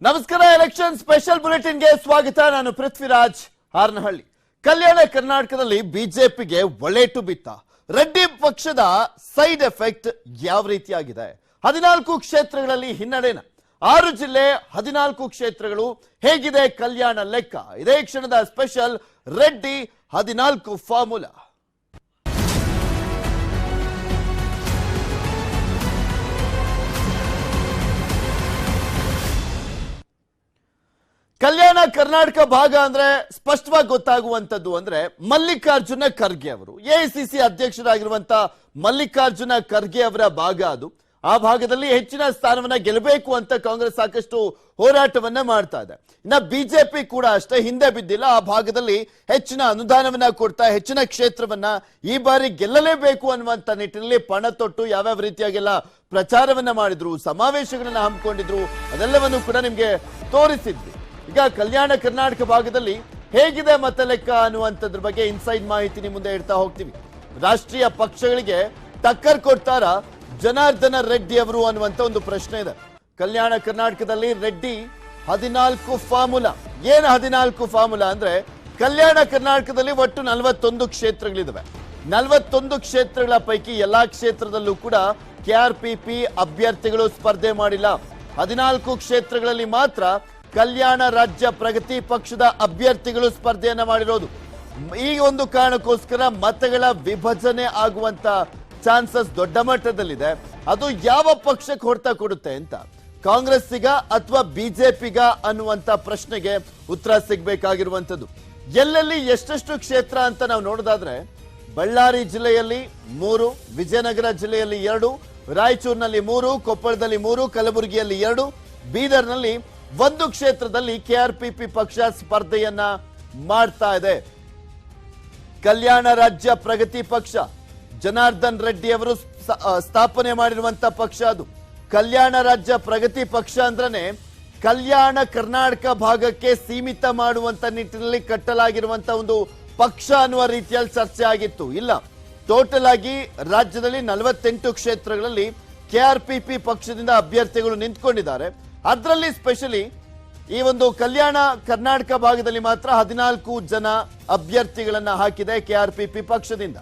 ನಮಸ್ಕಾರ. Election special ಬುಲೆಟಿನ್ಗೆ ಸ್ವಾಗತ. ನಾನು ಪೃಥ್ವಿರಾಜ್ ಹಾರನಹಳ್ಳಿ. ಕಲ್ಯಾಣ ಕರ್ನಾಟಕದಲ್ಲಿ ಬಿಜೆಪಿಗೆ ಒಳೇಟು ಬಿತ್ತ. ರೆಡ್ಡಿ ಪಕ್ಷದ ಸೈಡ್ ಎಫೆಕ್ಟ್ ಯಾವ ರೀತಿಯಾಗಿದೆ? 14 ಕ್ಷೇತ್ರಗಳಲ್ಲಿ ಹಿನ್ನಡೆನ, 6 ಜಿಲ್ಲೆ 14 ಕ್ಷೇತ್ರಗಳು. ಹೇಗಿದೆ ಕಲ್ಯಾಣ ಲೆಕ್ಕ? ಇದೇ ಕ್ಷಣದ ಸ್ಪೆಷಲ್ ರೆಡ್ಡಿ 14 ಫಾರ್ಮುಲಾ. ಕಲ್ಯಾಣ ಕರ್ನಾಟಕ ಭಾಗ ಅಂದ್ರೆ ಸ್ಪಷ್ಟವಾಗಿ ಗೊತ್ತಾಗುವಂತದ್ದು ಅಂದ್ರೆ ಮಲ್ಲಿಕಾರ್ಜುನ ಖರ್ಗೆ ಅವರು, ಎಐಸಿಸಿ ಅಧ್ಯಕ್ಷರಾಗಿರುವಂತ ಮಲ್ಲಿಕಾರ್ಜುನ ಖರ್ಗೆ ಅವರ ಭಾಗ ಅದು. ಆ ಭಾಗದಲ್ಲಿ ಹೆಚ್ಚಿನ ಸ್ಥಾನವನ್ನ ಗೆಲ್ಲಬೇಕು ಅಂತ ಕಾಂಗ್ರೆಸ್ ಸಾಕಷ್ಟು ಹೋರಾಟವನ್ನ ಮಾಡ್ತಾ ಇದೆ. ಇನ್ನ ಬಿಜೆಪಿ ಕೂಡ ಅಷ್ಟೇ ಹಿಂದೆ ಬಿದ್ದಿಲ್ಲ. ಆ ಭಾಗದಲ್ಲಿ ಹೆಚ್ಚಿನ ಅನುದಾನವನ್ನ ಕೊಡ್ತಾ ಹೆಚ್ಚಿನ ಕ್ಷೇತ್ರವನ್ನ ಈ ಬಾರಿ ಗೆಲ್ಲಲೇಬೇಕು ಅನ್ನುವಂತ ನಿಟ್ಟಿನಲ್ಲಿ ಪಣ ತೊಟ್ಟು ಯಾವ್ಯಾವ ರೀತಿಯಾಗೆಲ್ಲ ಪ್ರಚಾರವನ್ನ ಮಾಡಿದ್ರು, ಸಮಾವೇಶಗಳನ್ನ ಹಮ್ಮಿಕೊಂಡಿದ್ರು, ಅದೆಲ್ಲವನ್ನು ಕೂಡ ನಿಮ್ಗೆ ತೋರಿಸಿದ್ವಿ. ಈಗ ಕಲ್ಯಾಣ ಕರ್ನಾಟಕ ಭಾಗದಲ್ಲಿ ಹೇಗಿದೆ ಮತ ಲೆಕ್ಕ ಅನ್ನುವಂಥದ್ರ ಬಗ್ಗೆ ಇನ್ಸೈಡ್ ಮಾಹಿತಿ ನಿಮ್ಮ ಮುಂದೆ ಇಡ್ತಾ ಹೋಗ್ತೀವಿ. ರಾಷ್ಟ್ರೀಯ ಪಕ್ಷಗಳಿಗೆ ಟಕ್ಕರ್ ಕೊಡ್ತಾರ ಜನಾರ್ದನ ರೆಡ್ಡಿ ಅವರು ಅನ್ನುವಂತ ಒಂದು ಪ್ರಶ್ನೆ ಇದೆ. ಕಲ್ಯಾಣ ಕರ್ನಾಟಕದಲ್ಲಿ ರೆಡ್ಡಿ 14 ಫಾರ್ಮುಲಾ. ಏನು 14 ಫಾರ್ಮುಲಾ ಅಂದ್ರೆ, ಕಲ್ಯಾಣ ಕರ್ನಾಟಕದಲ್ಲಿ ಒಟ್ಟು 41 ಕ್ಷೇತ್ರಗಳಿದಾವೆ. 41 ಕ್ಷೇತ್ರಗಳ ಪೈಕಿ ಎಲ್ಲಾ ಕ್ಷೇತ್ರದಲ್ಲೂ ಕೂಡ ಕೆಆರ್ಪಿಪಿ ಅಭ್ಯರ್ಥಿಗಳು ಸ್ಪರ್ಧೆ ಮಾಡಿಲ್ಲ. 14 ಕ್ಷೇತ್ರಗಳಲ್ಲಿ ಮಾತ್ರ ಕಲ್ಯಾಣ ರಾಜ್ಯ ಪ್ರಗತಿ ಪಕ್ಷದ ಅಭ್ಯರ್ಥಿಗಳು ಸ್ಪರ್ಧೆಯನ್ನ ಮಾಡಿರೋದು. ಈ ಒಂದು ಕಾರಣಕ್ಕೋಸ್ಕರ ಮತಗಳ ವಿಭಜನೆ ಆಗುವಂತ ಚಾನ್ಸಸ್ ದೊಡ್ಡ ಮಟ್ಟದಲ್ಲಿದೆ. ಅದು ಯಾವ ಪಕ್ಷಕ್ಕೆ ಹೊಡೆತ ಕೊಡುತ್ತೆ ಅಂತ, ಕಾಂಗ್ರೆಸ್ಸಿಗ ಅಥವಾ ಬಿಜೆಪಿಗ ಅನ್ನುವಂತ ಪ್ರಶ್ನೆಗೆ ಉತ್ತರ ಸಿಗಬೇಕಾಗಿರುವಂತದ್ದು. ಎಲ್ಲೆಲ್ಲಿ ಎಷ್ಟೆಷ್ಟು ಕ್ಷೇತ್ರ ಅಂತ ನಾವು ನೋಡೋದಾದ್ರೆ, ಬಳ್ಳಾರಿ ಜಿಲ್ಲೆಯಲ್ಲಿ 3, ವಿಜಯನಗರ ಜಿಲ್ಲೆಯಲ್ಲಿ 2, ರಾಯಚೂರಿನಲ್ಲಿ 3, ಕೊಪ್ಪಳದಲ್ಲಿ 3, ಕಲಬುರಗಿಯಲ್ಲಿ 2, ಬೀದರ್ನಲ್ಲಿ 1 ಕ್ಷೇತ್ರದಲ್ಲಿ ಕೆಆರ್ಪಿಪಿ ಪಕ್ಷ ಸ್ಪರ್ಧೆಯನ್ನ ಮಾಡ್ತಾ ಇದೆ. ಕಲ್ಯಾಣ ರಾಜ್ಯ ಪ್ರಗತಿ ಪಕ್ಷ ಜನಾರ್ದನ್ ರೆಡ್ಡಿ ಅವರು ಸ್ಥಾಪನೆ ಮಾಡಿರುವಂತ ಪಕ್ಷ ಅದು. ಕಲ್ಯಾಣ ರಾಜ್ಯ ಪ್ರಗತಿ ಪಕ್ಷ ಅಂದ್ರನೆ ಕಲ್ಯಾಣ ಕರ್ನಾಟಕ ಭಾಗಕ್ಕೆ ಸೀಮಿತ ಮಾಡುವಂತ ನಿಟ್ಟಿನಲ್ಲಿ ಕಟ್ಟಲಾಗಿರುವಂತ ಒಂದು ಪಕ್ಷ ಅನ್ನುವ ರೀತಿಯಲ್ಲಿ ಚರ್ಚೆ ಆಗಿತ್ತು. ಇಲ್ಲ, ಟೋಟಲ್ ಆಗಿ ರಾಜ್ಯದಲ್ಲಿ 48 ಕ್ಷೇತ್ರಗಳಲ್ಲಿ ಕೆಆರ್ಪಿಪಿ ಪಕ್ಷದಿಂದ ಅಭ್ಯರ್ಥಿಗಳು ನಿಂತ್ಕೊಂಡಿದ್ದಾರೆ. ಅದರಲ್ಲಿ ಸ್ಪೆಷಲಿ ಈ ಒಂದು ಕಲ್ಯಾಣ ಕರ್ನಾಟಕ ಭಾಗದಲ್ಲಿ ಮಾತ್ರ 14 ಜನ ಅಭ್ಯರ್ಥಿಗಳನ್ನ ಹಾಕಿದೆ ಕೆಆರ್ಪಿಪಿ ಪಕ್ಷದಿಂದ.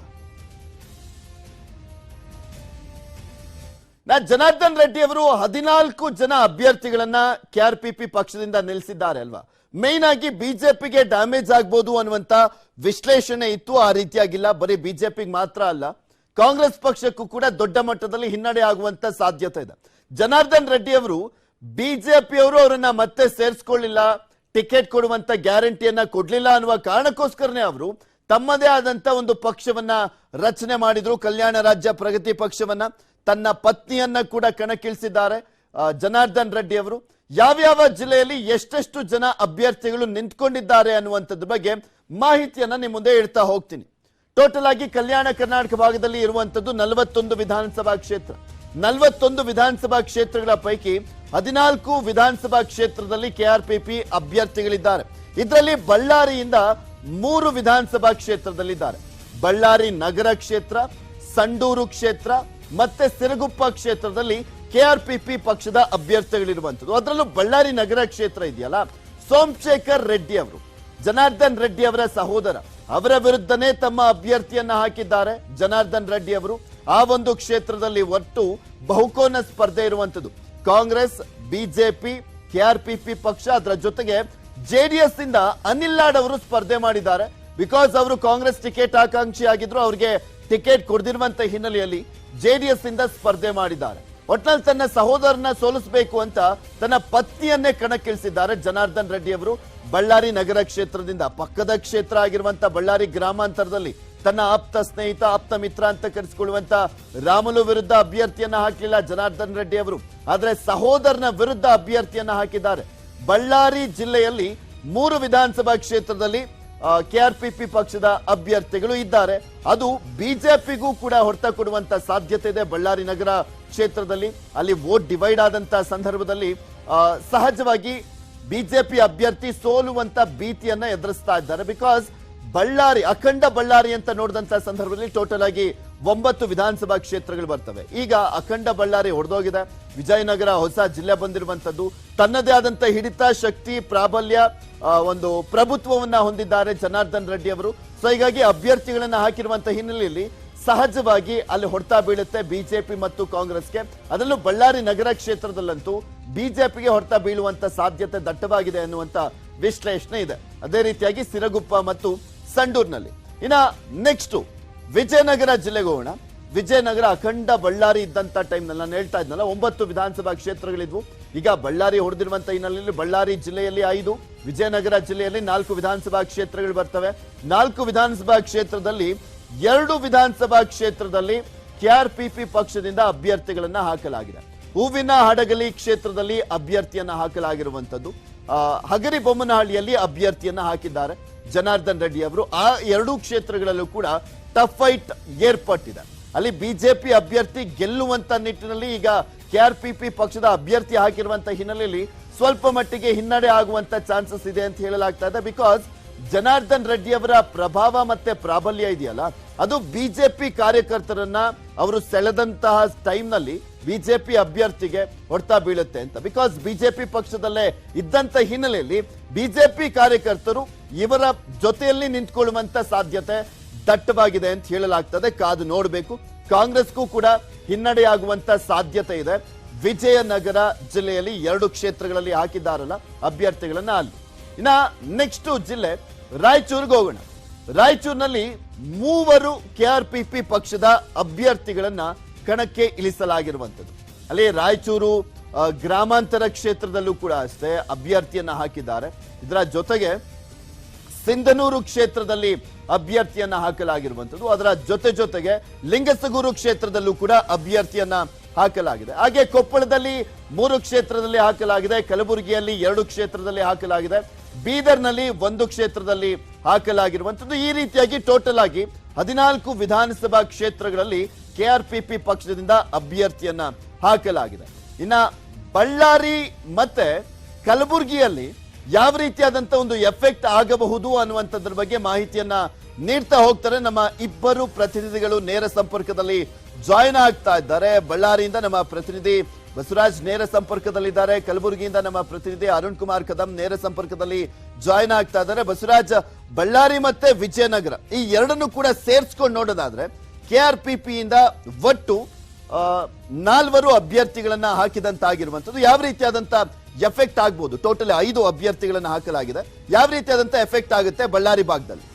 ಜನಾರ್ದನ್ ರೆಡ್ಡಿ ಅವರು 14 ಜನ ಅಭ್ಯರ್ಥಿಗಳನ್ನ ಕೆಆರ್ಪಿಪಿ ಪಕ್ಷದಿಂದ ನಿಲ್ಲಿಸಿದ್ದಾರೆ ಅಲ್ವಾ. ಮೇನ್ ಆಗಿ ಬಿಜೆಪಿಗೆ ಡ್ಯಾಮೇಜ್ ಆಗ್ಬೋದು ಅನ್ನುವಂತ ವಿಶ್ಲೇಷಣೆ ಇತ್ತು. ಆ ರೀತಿಯಾಗಿಲ್ಲ. ಬರೀ ಬಿಜೆಪಿಗೆ ಮಾತ್ರ ಅಲ್ಲ, ಕಾಂಗ್ರೆಸ್ ಪಕ್ಷಕ್ಕೂ ಕೂಡ ದೊಡ್ಡ ಮಟ್ಟದಲ್ಲಿ ಹಿನ್ನಡೆ ಆಗುವಂತ ಸಾಧ್ಯತೆ ಇದೆ. ಜನಾರ್ದನ್ ರೆಡ್ಡಿ ಅವರು ಬಿಜೆಪಿಯವರು ಅವರನ್ನ ಮತ್ತೆ ಸೇರಿಸ್ಕೊಳ್ಳಿಲ್ಲ, ಟಿಕೆಟ್ ಕೊಡುವಂತ ಗ್ಯಾರಂಟಿಯನ್ನ ಕೊಡ್ಲಿಲ್ಲ ಅನ್ನುವ ಕಾರಣಕ್ಕೋಸ್ಕರನೇ ಅವರು ತಮ್ಮದೇ ಆದಂತ ಒಂದು ಪಕ್ಷವನ್ನ ರಚನೆ ಮಾಡಿದ್ರು, ಕಲ್ಯಾಣ ರಾಜ್ಯ ಪ್ರಗತಿ ಪಕ್ಷವನ್ನ. ತನ್ನ ಪತ್ನಿಯನ್ನ ಕೂಡ ಕಣಕ್ಕಿಳಿಸಿದ್ದಾರೆ ಜನಾರ್ದನ್ ರೆಡ್ಡಿ ಅವರು. ಯಾವ್ಯಾವ ಜಿಲ್ಲೆಯಲ್ಲಿ ಎಷ್ಟೆಷ್ಟು ಜನ ಅಭ್ಯರ್ಥಿಗಳು ನಿಂತ್ಕೊಂಡಿದ್ದಾರೆ ಅನ್ನುವಂಥದ್ರ ಬಗ್ಗೆ ಮಾಹಿತಿಯನ್ನ ನಿಮ್ಮ ಮುಂದೆ ಇಡ್ತಾ ಹೋಗ್ತೀನಿ. ಟೋಟಲ್ ಆಗಿ ಕಲ್ಯಾಣ ಕರ್ನಾಟಕ ಭಾಗದಲ್ಲಿ ಇರುವಂತದ್ದು 41 ವಿಧಾನಸಭಾ ಕ್ಷೇತ್ರ. 41 ವಿಧಾನಸಭಾ ಕ್ಷೇತ್ರಗಳ ಪೈಕಿ 14 ವಿಧಾನಸಭಾ ಕ್ಷೇತ್ರದಲ್ಲಿ ಕೆಆರ್ಪಿಪಿ ಅಭ್ಯರ್ಥಿಗಳಿದ್ದಾರೆ. ಇದರಲ್ಲಿ ಬಳ್ಳಾರಿಯಿಂದ 3 ವಿಧಾನಸಭಾ ಕ್ಷೇತ್ರದಲ್ಲಿದ್ದಾರೆ. ಬಳ್ಳಾರಿ ನಗರ ಕ್ಷೇತ್ರ, ಸಂಡೂರು ಕ್ಷೇತ್ರ ಮತ್ತೆ ಸಿರಗುಪ್ಪ ಕ್ಷೇತ್ರದಲ್ಲಿ ಕೆಆರ್ಪಿಪಿ ಪಕ್ಷದ ಅಭ್ಯರ್ಥಿಗಳಿರುವಂತದ್ದು. ಅದರಲ್ಲೂ ಬಳ್ಳಾರಿ ನಗರ ಕ್ಷೇತ್ರ ಇದೆಯಲ್ಲ, ಸೋಮಶೇಖರ್ ರೆಡ್ಡಿ ಅವರು ಜನಾರ್ದನ್ ರೆಡ್ಡಿ ಅವರ ಸಹೋದರ, ಅವರ ವಿರುದ್ಧನೇ ತಮ್ಮ ಅಭ್ಯರ್ಥಿಯನ್ನ ಹಾಕಿದ್ದಾರೆ ಜನಾರ್ದನ್ ರೆಡ್ಡಿ ಅವರು. ಆ ಒಂದು ಕ್ಷೇತ್ರದಲ್ಲಿ ಒಟ್ಟು ಬಹುಕೋನ ಸ್ಪರ್ಧೆ ಇರುವಂತದ್ದು. ಕಾಂಗ್ರೆಸ್, ಬಿಜೆಪಿ, ಕೆಆರ್ಪಿಪಿ ಪಕ್ಷ, ಅದರ ಜೊತೆಗೆ ಜೆಡಿಎಸ್ ಇಂದ ಅನಿಲ್ ಲಾಡ್ ಅವರು ಸ್ಪರ್ಧೆ ಮಾಡಿದ್ದಾರೆ. ಬಿಕಾಸ್ ಅವರು ಕಾಂಗ್ರೆಸ್ ಟಿಕೆಟ್ ಆಕಾಂಕ್ಷಿ ಆಗಿದ್ರು, ಅವರಿಗೆ ಟಿಕೆಟ್ ಕೊಡದಿರುವಂತ ಹಿನ್ನೆಲೆಯಲ್ಲಿ ಜೆಡಿಎಸ್ ಇಂದ ಸ್ಪರ್ಧೆ ಮಾಡಿದ್ದಾರೆ. ಒಟ್ನಲ್ಲಿ ತನ್ನ ಸಹೋದರನ ಸೋಲಿಸಬೇಕು ಅಂತ ತನ್ನ ಪತ್ನಿಯನ್ನೇ ಕಣಕ್ಕಿಳಿಸಿದ್ದಾರೆ ಜನಾರ್ದನ್ ರೆಡ್ಡಿ ಅವರು. ಬಳ್ಳಾರಿ ನಗರ ಕ್ಷೇತ್ರದಿಂದ ಪಕ್ಕದ ಕ್ಷೇತ್ರ ಆಗಿರುವಂತ ಬಳ್ಳಾರಿ ಗ್ರಾಮಾಂತರದಲ್ಲಿ ತನ್ನ ಆಪ್ತ ಸ್ನೇಹಿತ, ಆಪ್ತ ಮಿತ್ರ ಅಂತ ಕರೆಸಿಕೊಳ್ಳುವಂತ ರಾಮುಲು ವಿರುದ್ಧ ಅಭ್ಯರ್ಥಿಯನ್ನ ಹಾಕಲಿಲ್ಲ ಜನಾರ್ದನ್ ರೆಡ್ಡಿ ಅವರು, ಆದ್ರೆ ಸಹೋದರನ ವಿರುದ್ಧ ಅಭ್ಯರ್ಥಿಯನ್ನ ಹಾಕಿದ್ದಾರೆ. ಬಳ್ಳಾರಿ ಜಿಲ್ಲೆಯಲ್ಲಿ 3 ವಿಧಾನಸಭಾ ಕ್ಷೇತ್ರದಲ್ಲಿ ಕೆಆರ್ಪಿಪಿ ಪಕ್ಷದ ಅಭ್ಯರ್ಥಿಗಳು ಇದ್ದಾರೆ. ಅದು ಬಿಜೆಪಿಗೂ ಕೂಡ ಹೊಡೆತ ಕೊಡುವಂತ ಸಾಧ್ಯತೆ ಇದೆ. ಬಳ್ಳಾರಿ ನಗರ ಕ್ಷೇತ್ರದಲ್ಲಿ ಅಲ್ಲಿ ವೋಟ್ ಡಿವೈಡ್ ಆದಂತ ಸಂದರ್ಭದಲ್ಲಿ ಸಹಜವಾಗಿ ಬಿಜೆಪಿ ಅಭ್ಯರ್ಥಿ ಸೋಲುವಂತ ಭೀತಿಯನ್ನ ಎದುರಿಸ್ತಾ ಇದ್ದಾರೆ. ಬಿಕಾಸ್ ಬಳ್ಳಾರಿ, ಅಖಂಡ ಬಳ್ಳಾರಿ ಅಂತ ನೋಡಿದಂತ ಸಂದರ್ಭದಲ್ಲಿ ಟೋಟಲ್ ಆಗಿ 9 ವಿಧಾನಸಭಾ ಕ್ಷೇತ್ರಗಳು ಬರ್ತವೆ. ಈಗ ಅಖಂಡ ಬಳ್ಳಾರಿ ಹೊಡೆದೋಗಿದೆ. ವಿಜಯನಗರ ಹೊಸ ಜಿಲ್ಲೆ ಬಂದಿರುವಂತದ್ದು. ತನ್ನದೇ ಆದಂತ ಹಿಡಿತ, ಶಕ್ತಿ, ಪ್ರಾಬಲ್ಯ, ಒಂದು ಪ್ರಭುತ್ವವನ್ನ ಹೊಂದಿದ್ದಾರೆ ಜನಾರ್ದನ್ ರೆಡ್ಡಿ ಅವರು. ಸೊ ಹೀಗಾಗಿ ಅಭ್ಯರ್ಥಿಗಳನ್ನ ಹಾಕಿರುವಂತಹ ಹಿನ್ನೆಲೆಯಲ್ಲಿ ಸಹಜವಾಗಿ ಅಲ್ಲಿ ಹೊಡ್ತಾ ಬೀಳುತ್ತೆ ಬಿಜೆಪಿ ಮತ್ತು ಕಾಂಗ್ರೆಸ್ಗೆ. ಅದರಲ್ಲೂ ಬಳ್ಳಾರಿ ನಗರ ಕ್ಷೇತ್ರದಲ್ಲಂತೂ ಬಿಜೆಪಿಗೆ ಹೊಡ್ತಾ ಬೀಳುವಂತ ಸಾಧ್ಯತೆ ದಟ್ಟವಾಗಿದೆ ಅನ್ನುವಂತ ವಿಶ್ಲೇಷಣೆ ಇದೆ. ಅದೇ ರೀತಿಯಾಗಿ ಸಿರಗುಪ್ಪ ಮತ್ತು ಸಂಡೂರಿನಲ್ಲಿ. ಇನ್ನ ನೆಕ್ಸ್ಟ್ ವಿಜಯನಗರ ಜಿಲ್ಲೆಗೆ ಹೋಗೋಣ. ವಿಜಯನಗರ ಅಖಂಡ ಬಳ್ಳಾರಿ ಇದ್ದಂತ ಟೈಮ್ ನಲ್ಲಿ ನಾನು ಹೇಳ್ತಾ ಇದ್ನಲ್ಲ 9 ವಿಧಾನಸಭಾ ಕ್ಷೇತ್ರಗಳಿದ್ವು. ಈಗ ಬಳ್ಳಾರಿ ಹೊಡೆದಿರುವಂತ ಹಿನ್ನೆಲೆಯಲ್ಲಿ ಬಳ್ಳಾರಿ ಜಿಲ್ಲೆಯಲ್ಲಿ 5, ವಿಜಯನಗರ ಜಿಲ್ಲೆಯಲ್ಲಿ 4 ವಿಧಾನಸಭಾ ಕ್ಷೇತ್ರಗಳು ಬರ್ತವೆ. 4 ವಿಧಾನಸಭಾ ಕ್ಷೇತ್ರದಲ್ಲಿ 2 ವಿಧಾನಸಭಾ ಕ್ಷೇತ್ರದಲ್ಲಿ ಕೆಆರ್ಪಿಪಿ ಪಕ್ಷದಿಂದ ಅಭ್ಯರ್ಥಿಗಳನ್ನ ಹಾಕಲಾಗಿದೆ. ಹೂವಿನ ಹಡಗಲಿ ಕ್ಷೇತ್ರದಲ್ಲಿ ಅಭ್ಯರ್ಥಿಯನ್ನ ಹಾಕಲಾಗಿರುವಂತದ್ದು. ಹಗರಿಬೊಮ್ಮನಹಳ್ಳಿಯಲ್ಲಿ ಅಭ್ಯರ್ಥಿಯನ್ನ ಹಾಕಿದ್ದಾರೆ ಜನಾರ್ದನ್ ರೆಡ್ಡಿ ಅವರು. ಆ 2 ಕ್ಷೇತ್ರಗಳಲ್ಲೂ ಕೂಡ ಟಫ್ ಫೈಟ್ ಏರ್ಪಟ್ಟಿದೆ. ಅಲ್ಲಿ ಬಿಜೆಪಿ ಅಭ್ಯರ್ಥಿ ಗೆಲ್ಲುವಂತ ನಿಟ್ಟಿನಲ್ಲಿ ಈಗ ಕೆಆರ್ಪಿಪಿ ಪಕ್ಷದ ಅಭ್ಯರ್ಥಿ ಹಾಕಿರುವಂತ ಹಿನ್ನೆಲೆಯಲ್ಲಿ ಸ್ವಲ್ಪ ಮಟ್ಟಿಗೆ ಹಿನ್ನಡೆ ಆಗುವಂತ ಚಾನ್ಸಸ್ ಇದೆ ಅಂತ ಹೇಳಲಾಗ್ತಾ ಇದೆ. ಬಿಕಾಸ್ ಜನಾರ್ದನ್ ರೆಡ್ಡಿ ಅವರ ಪ್ರಭಾವ ಮತ್ತೆ ಪ್ರಾಬಲ್ಯ ಇದೆಯಲ್ಲ, ಅದು ಬಿಜೆಪಿ ಕಾರ್ಯಕರ್ತರನ್ನ ಅವರು ಸೆಳೆದಂತಹ ಟೈಮ್ ನಲ್ಲಿ ಬಿಜೆಪಿ ಅಭ್ಯರ್ಥಿಗೆ ಹೊಡ್ತಾ ಬೀಳುತ್ತೆ ಅಂತ. ಬಿಕಾಸ್ ಬಿಜೆಪಿ ಪಕ್ಷದಲ್ಲೇ ಇದ್ದಂತ ಹಿನ್ನೆಲೆಯಲ್ಲಿ ಬಿಜೆಪಿ ಕಾರ್ಯಕರ್ತರು ಇವರ ಜೊತೆಯಲ್ಲಿ ನಿಂತ್ಕೊಳ್ಳುವಂತ ಸಾಧ್ಯತೆ ದಟ್ಟವಾಗಿದೆ ಅಂತ ಹೇಳಲಾಗ್ತದೆ. ಕಾದು ನೋಡಬೇಕು. ಕಾಂಗ್ರೆಸ್ಗೂ ಕೂಡ ಹಿನ್ನಡೆಯಾಗುವಂತ ಸಾಧ್ಯತೆ ಇದೆ. ವಿಜಯನಗರ ಜಿಲ್ಲೆಯಲ್ಲಿ 2 ಕ್ಷೇತ್ರಗಳಲ್ಲಿ ಹಾಕಿದ್ದಾರಲ್ಲ ಅಭ್ಯರ್ಥಿಗಳನ್ನ ಅಲ್ಲಿ. ಇನ್ನ ನೆಕ್ಸ್ಟ್ ಜಿಲ್ಲೆ ರಾಯಚೂರಿಗೆ ಹೋಗೋಣ. ರಾಯಚೂರಿನಲ್ಲಿ 3 ಕೆಆರ್ಪಿಪಿ ಪಕ್ಷದ ಅಭ್ಯರ್ಥಿಗಳನ್ನ ಕಣಕ್ಕೆ ಇಳಿಸಲಾಗಿರುವಂತದ್ದು. ಅಲ್ಲಿ ರಾಯಚೂರು ಗ್ರಾಮಾಂತರ ಕ್ಷೇತ್ರದಲ್ಲೂ ಕೂಡ ಅಷ್ಟೇ ಅಭ್ಯರ್ಥಿಯನ್ನ ಹಾಕಿದ್ದಾರೆ. ಇದರ ಜೊತೆಗೆ ಸಿಂಧನೂರು ಕ್ಷೇತ್ರದಲ್ಲಿ ಅಭ್ಯರ್ಥಿಯನ್ನ ಹಾಕಲಾಗಿರುವಂತದ್ದು. ಅದರ ಜೊತೆಗೆ ಲಿಂಗಸಗೂರು ಕ್ಷೇತ್ರದಲ್ಲೂ ಕೂಡ ಅಭ್ಯರ್ಥಿಯನ್ನ ಹಾಕಲಾಗಿದೆ. ಹಾಗೆ ಕೊಪ್ಪಳದಲ್ಲಿ 3 ಕ್ಷೇತ್ರದಲ್ಲಿ ಹಾಕಲಾಗಿದೆ. ಕಲಬುರಗಿಯಲ್ಲಿ 2 ಕ್ಷೇತ್ರದಲ್ಲಿ ಹಾಕಲಾಗಿದೆ. ಬೀದರ್ನಲ್ಲಿ 1 ಕ್ಷೇತ್ರದಲ್ಲಿ ಹಾಕಲಾಗಿರುವಂತದ್ದು. ಈ ರೀತಿಯಾಗಿ ಟೋಟಲ್ ಆಗಿ 14 ವಿಧಾನಸಭಾ ಕ್ಷೇತ್ರಗಳಲ್ಲಿ ಕೆಆರ್ಪಿಪಿ ಪಕ್ಷದಿಂದ ಅಭ್ಯರ್ಥಿಯನ್ನ ಹಾಕಲಾಗಿದೆ. ಇನ್ನ ಬಳ್ಳಾರಿ ಮತ್ತೆ ಕಲಬುರಗಿಯಲ್ಲಿ ಯಾವ ರೀತಿಯಾದಂತ ಒಂದು ಎಫೆಕ್ಟ್ ಆಗಬಹುದು ಅನ್ನುವಂಥದ್ರ ಬಗ್ಗೆ ಮಾಹಿತಿಯನ್ನ ನೀಡ್ತಾ ಹೋಗ್ತಾರೆ ನಮ್ಮ ಇಬ್ಬರು ಪ್ರತಿನಿಧಿಗಳು. ನೇರ ಸಂಪರ್ಕದಲ್ಲಿ ಜಾಯಿನ್ ಆಗ್ತಾ ಇದ್ದಾರೆ. ಬಳ್ಳಾರಿಯಿಂದ ನಮ್ಮ ಪ್ರತಿನಿಧಿ ಬಸವರಾಜ್ ನೇರ ಸಂಪರ್ಕದಲ್ಲಿದ್ದಾರೆ. ಕಲಬುರಗಿಯಿಂದ ನಮ್ಮ ಪ್ರತಿನಿಧಿ ಅರುಣ್ ಕುಮಾರ್ ಕದಂ ನೇರ ಸಂಪರ್ಕದಲ್ಲಿ ಜಾಯಿನ್ ಆಗ್ತಾ ಇದ್ದಾರೆ. ಬಸವರಾಜ್, ಬಳ್ಳಾರಿ ಮತ್ತೆ ವಿಜಯನಗರ ಈ ಎರಡನ್ನು ಕೂಡ ಸೇರ್ಸ್ಕೊಂಡು ನೋಡೋದಾದ್ರೆ ಕೆಆರ್ಪಿಪಿ ಇಂದ ಒಟ್ಟು 4 ಅಭ್ಯರ್ಥಿಗಳನ್ನ ಹಾಕಿದಂತಾಗಿರುವಂತದ್ದು. ಯಾವ ರೀತಿಯಾದಂತ ಎಫೆಕ್ಟ್ ಆಗ್ಬೋದು? ಟೋಟಲ್ 5 ಅಭ್ಯರ್ಥಿಗಳನ್ನ ಹಾಕಲಾಗಿದೆ. ಯಾವ ರೀತಿಯಾದಂತ ಎಫೆಕ್ಟ್ ಆಗುತ್ತೆ ಬಳ್ಳಾರಿ ಭಾಗದಲ್ಲಿ?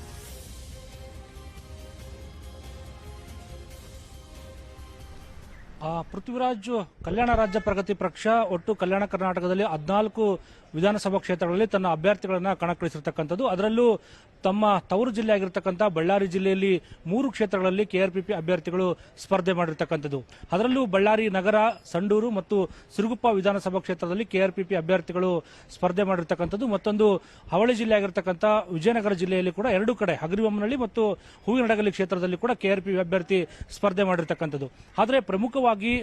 ಪೃಥ್ವಿರಾಜ್, ಕಲ್ಯಾಣ ರಾಜ್ಯ ಪ್ರಗತಿ ಪಕ್ಷ ಒಟ್ಟು ಕಲ್ಯಾಣ ಕರ್ನಾಟಕದಲ್ಲಿ 14 ವಿಧಾನಸಭಾ ಕ್ಷೇತ್ರಗಳಲ್ಲಿ ತನ್ನ ಅಭ್ಯರ್ಥಿಗಳನ್ನ ಕಣಕ್ಕಿಳಿಸಿರ್ತಕ್ಕಂಥದ್ದು. ಅದರಲ್ಲೂ ತಮ್ಮ ತವರು ಜಿಲ್ಲೆ ಆಗಿರ್ತಕ್ಕಂಥ ಬಳ್ಳಾರಿ ಜಿಲ್ಲೆಯಲ್ಲಿ 3 ಕ್ಷೇತ್ರಗಳಲ್ಲಿ ಕೆಆರ್ಪಿಪಿ ಅಭ್ಯರ್ಥಿಗಳು ಸ್ಪರ್ಧೆ ಮಾಡಿರ್ತಕ್ಕಂಥದ್ದು. ಅದರಲ್ಲೂ ಬಳ್ಳಾರಿ ನಗರ, ಸಂಡೂರು ಮತ್ತು ಸಿರುಗುಪ್ಪ ವಿಧಾನಸಭಾ ಕ್ಷೇತ್ರದಲ್ಲಿ ಕೆಆರ್ಪಿಪಿ ಅಭ್ಯರ್ಥಿಗಳು ಸ್ಪರ್ಧೆ ಮಾಡಿರ್ತಕ್ಕಂಥದ್ದು. ಮತ್ತೊಂದು ಅವಳಿ ಜಿಲ್ಲೆ ಆಗಿರ್ತಕ್ಕಂಥ ವಿಜಯನಗರ ಜಿಲ್ಲೆಯಲ್ಲಿ ಕೂಡ 2 ಕಡೆ ಹಗರಿಬೊಮ್ಮನಹಳ್ಳಿ ಮತ್ತು ಹೂವಿನಡಗಲಿ ಕ್ಷೇತ್ರದಲ್ಲಿ ಕೂಡ ಕೆಆರ್ಪಿಪಿ ಅಭ್ಯರ್ಥಿ ಸ್ಪರ್ಧೆ ಮಾಡಿರ್ತಕ್ಕಂಥದ್ದು. ಆದರೆ ಪ್ರಮುಖವಾಗಿ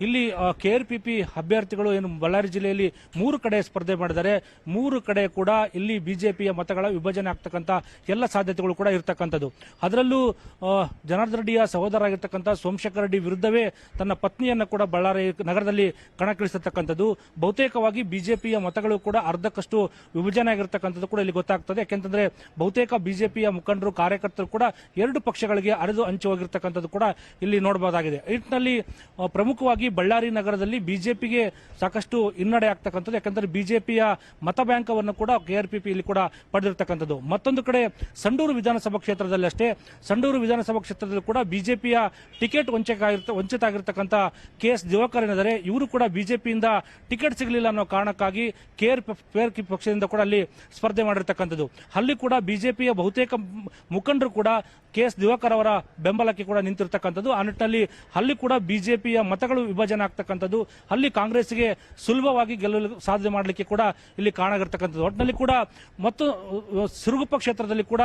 ಇಲ್ಲಿ ಕೆಆರ್ಪಿಪಿ ಅಭ್ಯರ್ಥಿಗಳು ಏನು ಬಳ್ಳಾರಿ ಜಿಲ್ಲೆಯಲ್ಲಿ 3 ಕಡೆ ಸ್ಪರ್ಧೆ ಮಾಡಿದ್ದಾರೆ. 3 ಕಡೆ ಕೂಡ ಇಲ್ಲಿ ಬಿಜೆಪಿಯ ಮತಗಳ ವಿಭಜನೆ ಆಗ್ತಕ್ಕಂಥ ಎಲ್ಲ ಸಾಧ್ಯತೆಗಳು ಕೂಡ ಇರತಕ್ಕಂಥದ್ದು. ಅದರಲ್ಲೂ ಜನಾರ್ದನ್ ರೆಡ್ಡಿಯ ಸಹೋದರ ಆಗಿರ್ತಕ್ಕಂಥ ಸೋಮಶೇಖರ್ ರೆಡ್ಡಿ ವಿರುದ್ಧವೇ ತನ್ನ ಪತ್ನಿಯನ್ನ ಕೂಡ ಬಳ್ಳಾರಿ ನಗರದಲ್ಲಿ ಕಣಕ್ಕಿಳಿಸಿರ್ತಕ್ಕಂಥದ್ದು. ಬಹುತೇಕವಾಗಿ ಬಿಜೆಪಿಯ ಮತಗಳು ಕೂಡ ಅರ್ಧಕ್ಕಷ್ಟು ವಿಭಜನೆ ಆಗಿರ್ತಕ್ಕಂಥದ್ದು ಕೂಡ ಇಲ್ಲಿ ಗೊತ್ತಾಗ್ತದೆ. ಯಾಕೆಂತಂದ್ರೆ ಬಹುತೇಕ ಬಿಜೆಪಿಯ ಮುಖಂಡರು, ಕಾರ್ಯಕರ್ತರು ಕೂಡ 2 ಪಕ್ಷಗಳಿಗೆ ಅರೆದು ಹಂಚಿ ಹೋಗಿರ್ತಕ್ಕಂಥದ್ದು ಕೂಡ ಇಲ್ಲಿ ನೋಡಬಹುದಾಗಿದೆ. ನಿಟ್ಟಿನಲ್ಲಿ ಪ್ರಮುಖವಾಗಿ ಬಳ್ಳಾರಿ ನಗರದಲ್ಲಿ ಬಿಜೆಪಿಗೆ ಸಾಕಷ್ಟು ಹಿನ್ನಡೆ ಆಗ್ತಕ್ಕಂಥದ್ದು. ಯಾಕಂದ್ರೆ ಬಿಜೆಪಿಯ ಮತ ಬ್ಯಾಂಕ್ ಅನ್ನು ಕೂಡ ಕೆಆರ್ಪಿಪಿ ಇಲ್ಲಿ ಕೂಡ ಪಡೆದಿರ್ತಕ್ಕಂಥದ್ದು. ಮತ್ತೊಂದು ಕಡೆ ಸಂಡೂರು ವಿಧಾನಸಭಾ ಕ್ಷೇತ್ರದಲ್ಲಿ ಅಷ್ಟೇ, ಸಂಡೂರು ವಿಧಾನಸಭಾ ಕ್ಷೇತ್ರದಲ್ಲಿ ಕೂಡ ಬಿಜೆಪಿಯ ಟಿಕೆಟ್ ವಂಚಿತ ಆಗಿರ್ತಕ್ಕಂಥ ಕೆಎಸ್ ದಿವಾಕರ್ ಏನಿದ್ದಾರೆ, ಇವರು ಕೂಡ ಬಿಜೆಪಿಯಿಂದ ಟಿಕೆಟ್ ಸಿಗಲಿಲ್ಲ ಅನ್ನೋ ಕಾರಣಕ್ಕಾಗಿ ಕೆಆರ್ಪಿಪಿ ಪಕ್ಷದಿಂದ ಕೂಡ ಅಲ್ಲಿ ಸ್ಪರ್ಧೆ ಮಾಡಿರ್ತಕ್ಕಂಥದ್ದು. ಅಲ್ಲಿ ಕೂಡ ಬಿಜೆಪಿಯ ಬಹುತೇಕ ಮುಖಂಡರು ಕೂಡ ಕೆಎಸ್ ದಿವಾಕರ್ ಅವರ ಬೆಂಬಲಕ್ಕೆ ಕೂಡ ನಿಂತಿರ್ತಕ್ಕಂಥದ್ದು. ಆ ನಿಟ್ಟಿನಲ್ಲಿ ಅಲ್ಲಿ ಕೂಡ ಬಿಜೆಪಿಯ ಮತಗಳು ವಿಭಜನೆ ಆಗ್ತಕ್ಕಂಥದ್ದು, ಅಲ್ಲಿ ಕಾಂಗ್ರೆಸ್ಗೆ ಸುಲಭವಾಗಿ ಗೆಲ್ಲಲು ಸಾಧನೆ ಮಾಡಲಿಕ್ಕೆ ಕೂಡ ಇಲ್ಲಿ ಕಾರಣಾಗಿರ್ತಕ್ಕಂಥದ್ದು. ಒಟ್ಟಿನಲ್ಲಿ ಕೂಡ ಮತ್ತು ಸಿರುಗುಪ್ಪ ಕ್ಷೇತ್ರದಲ್ಲಿ ಕೂಡ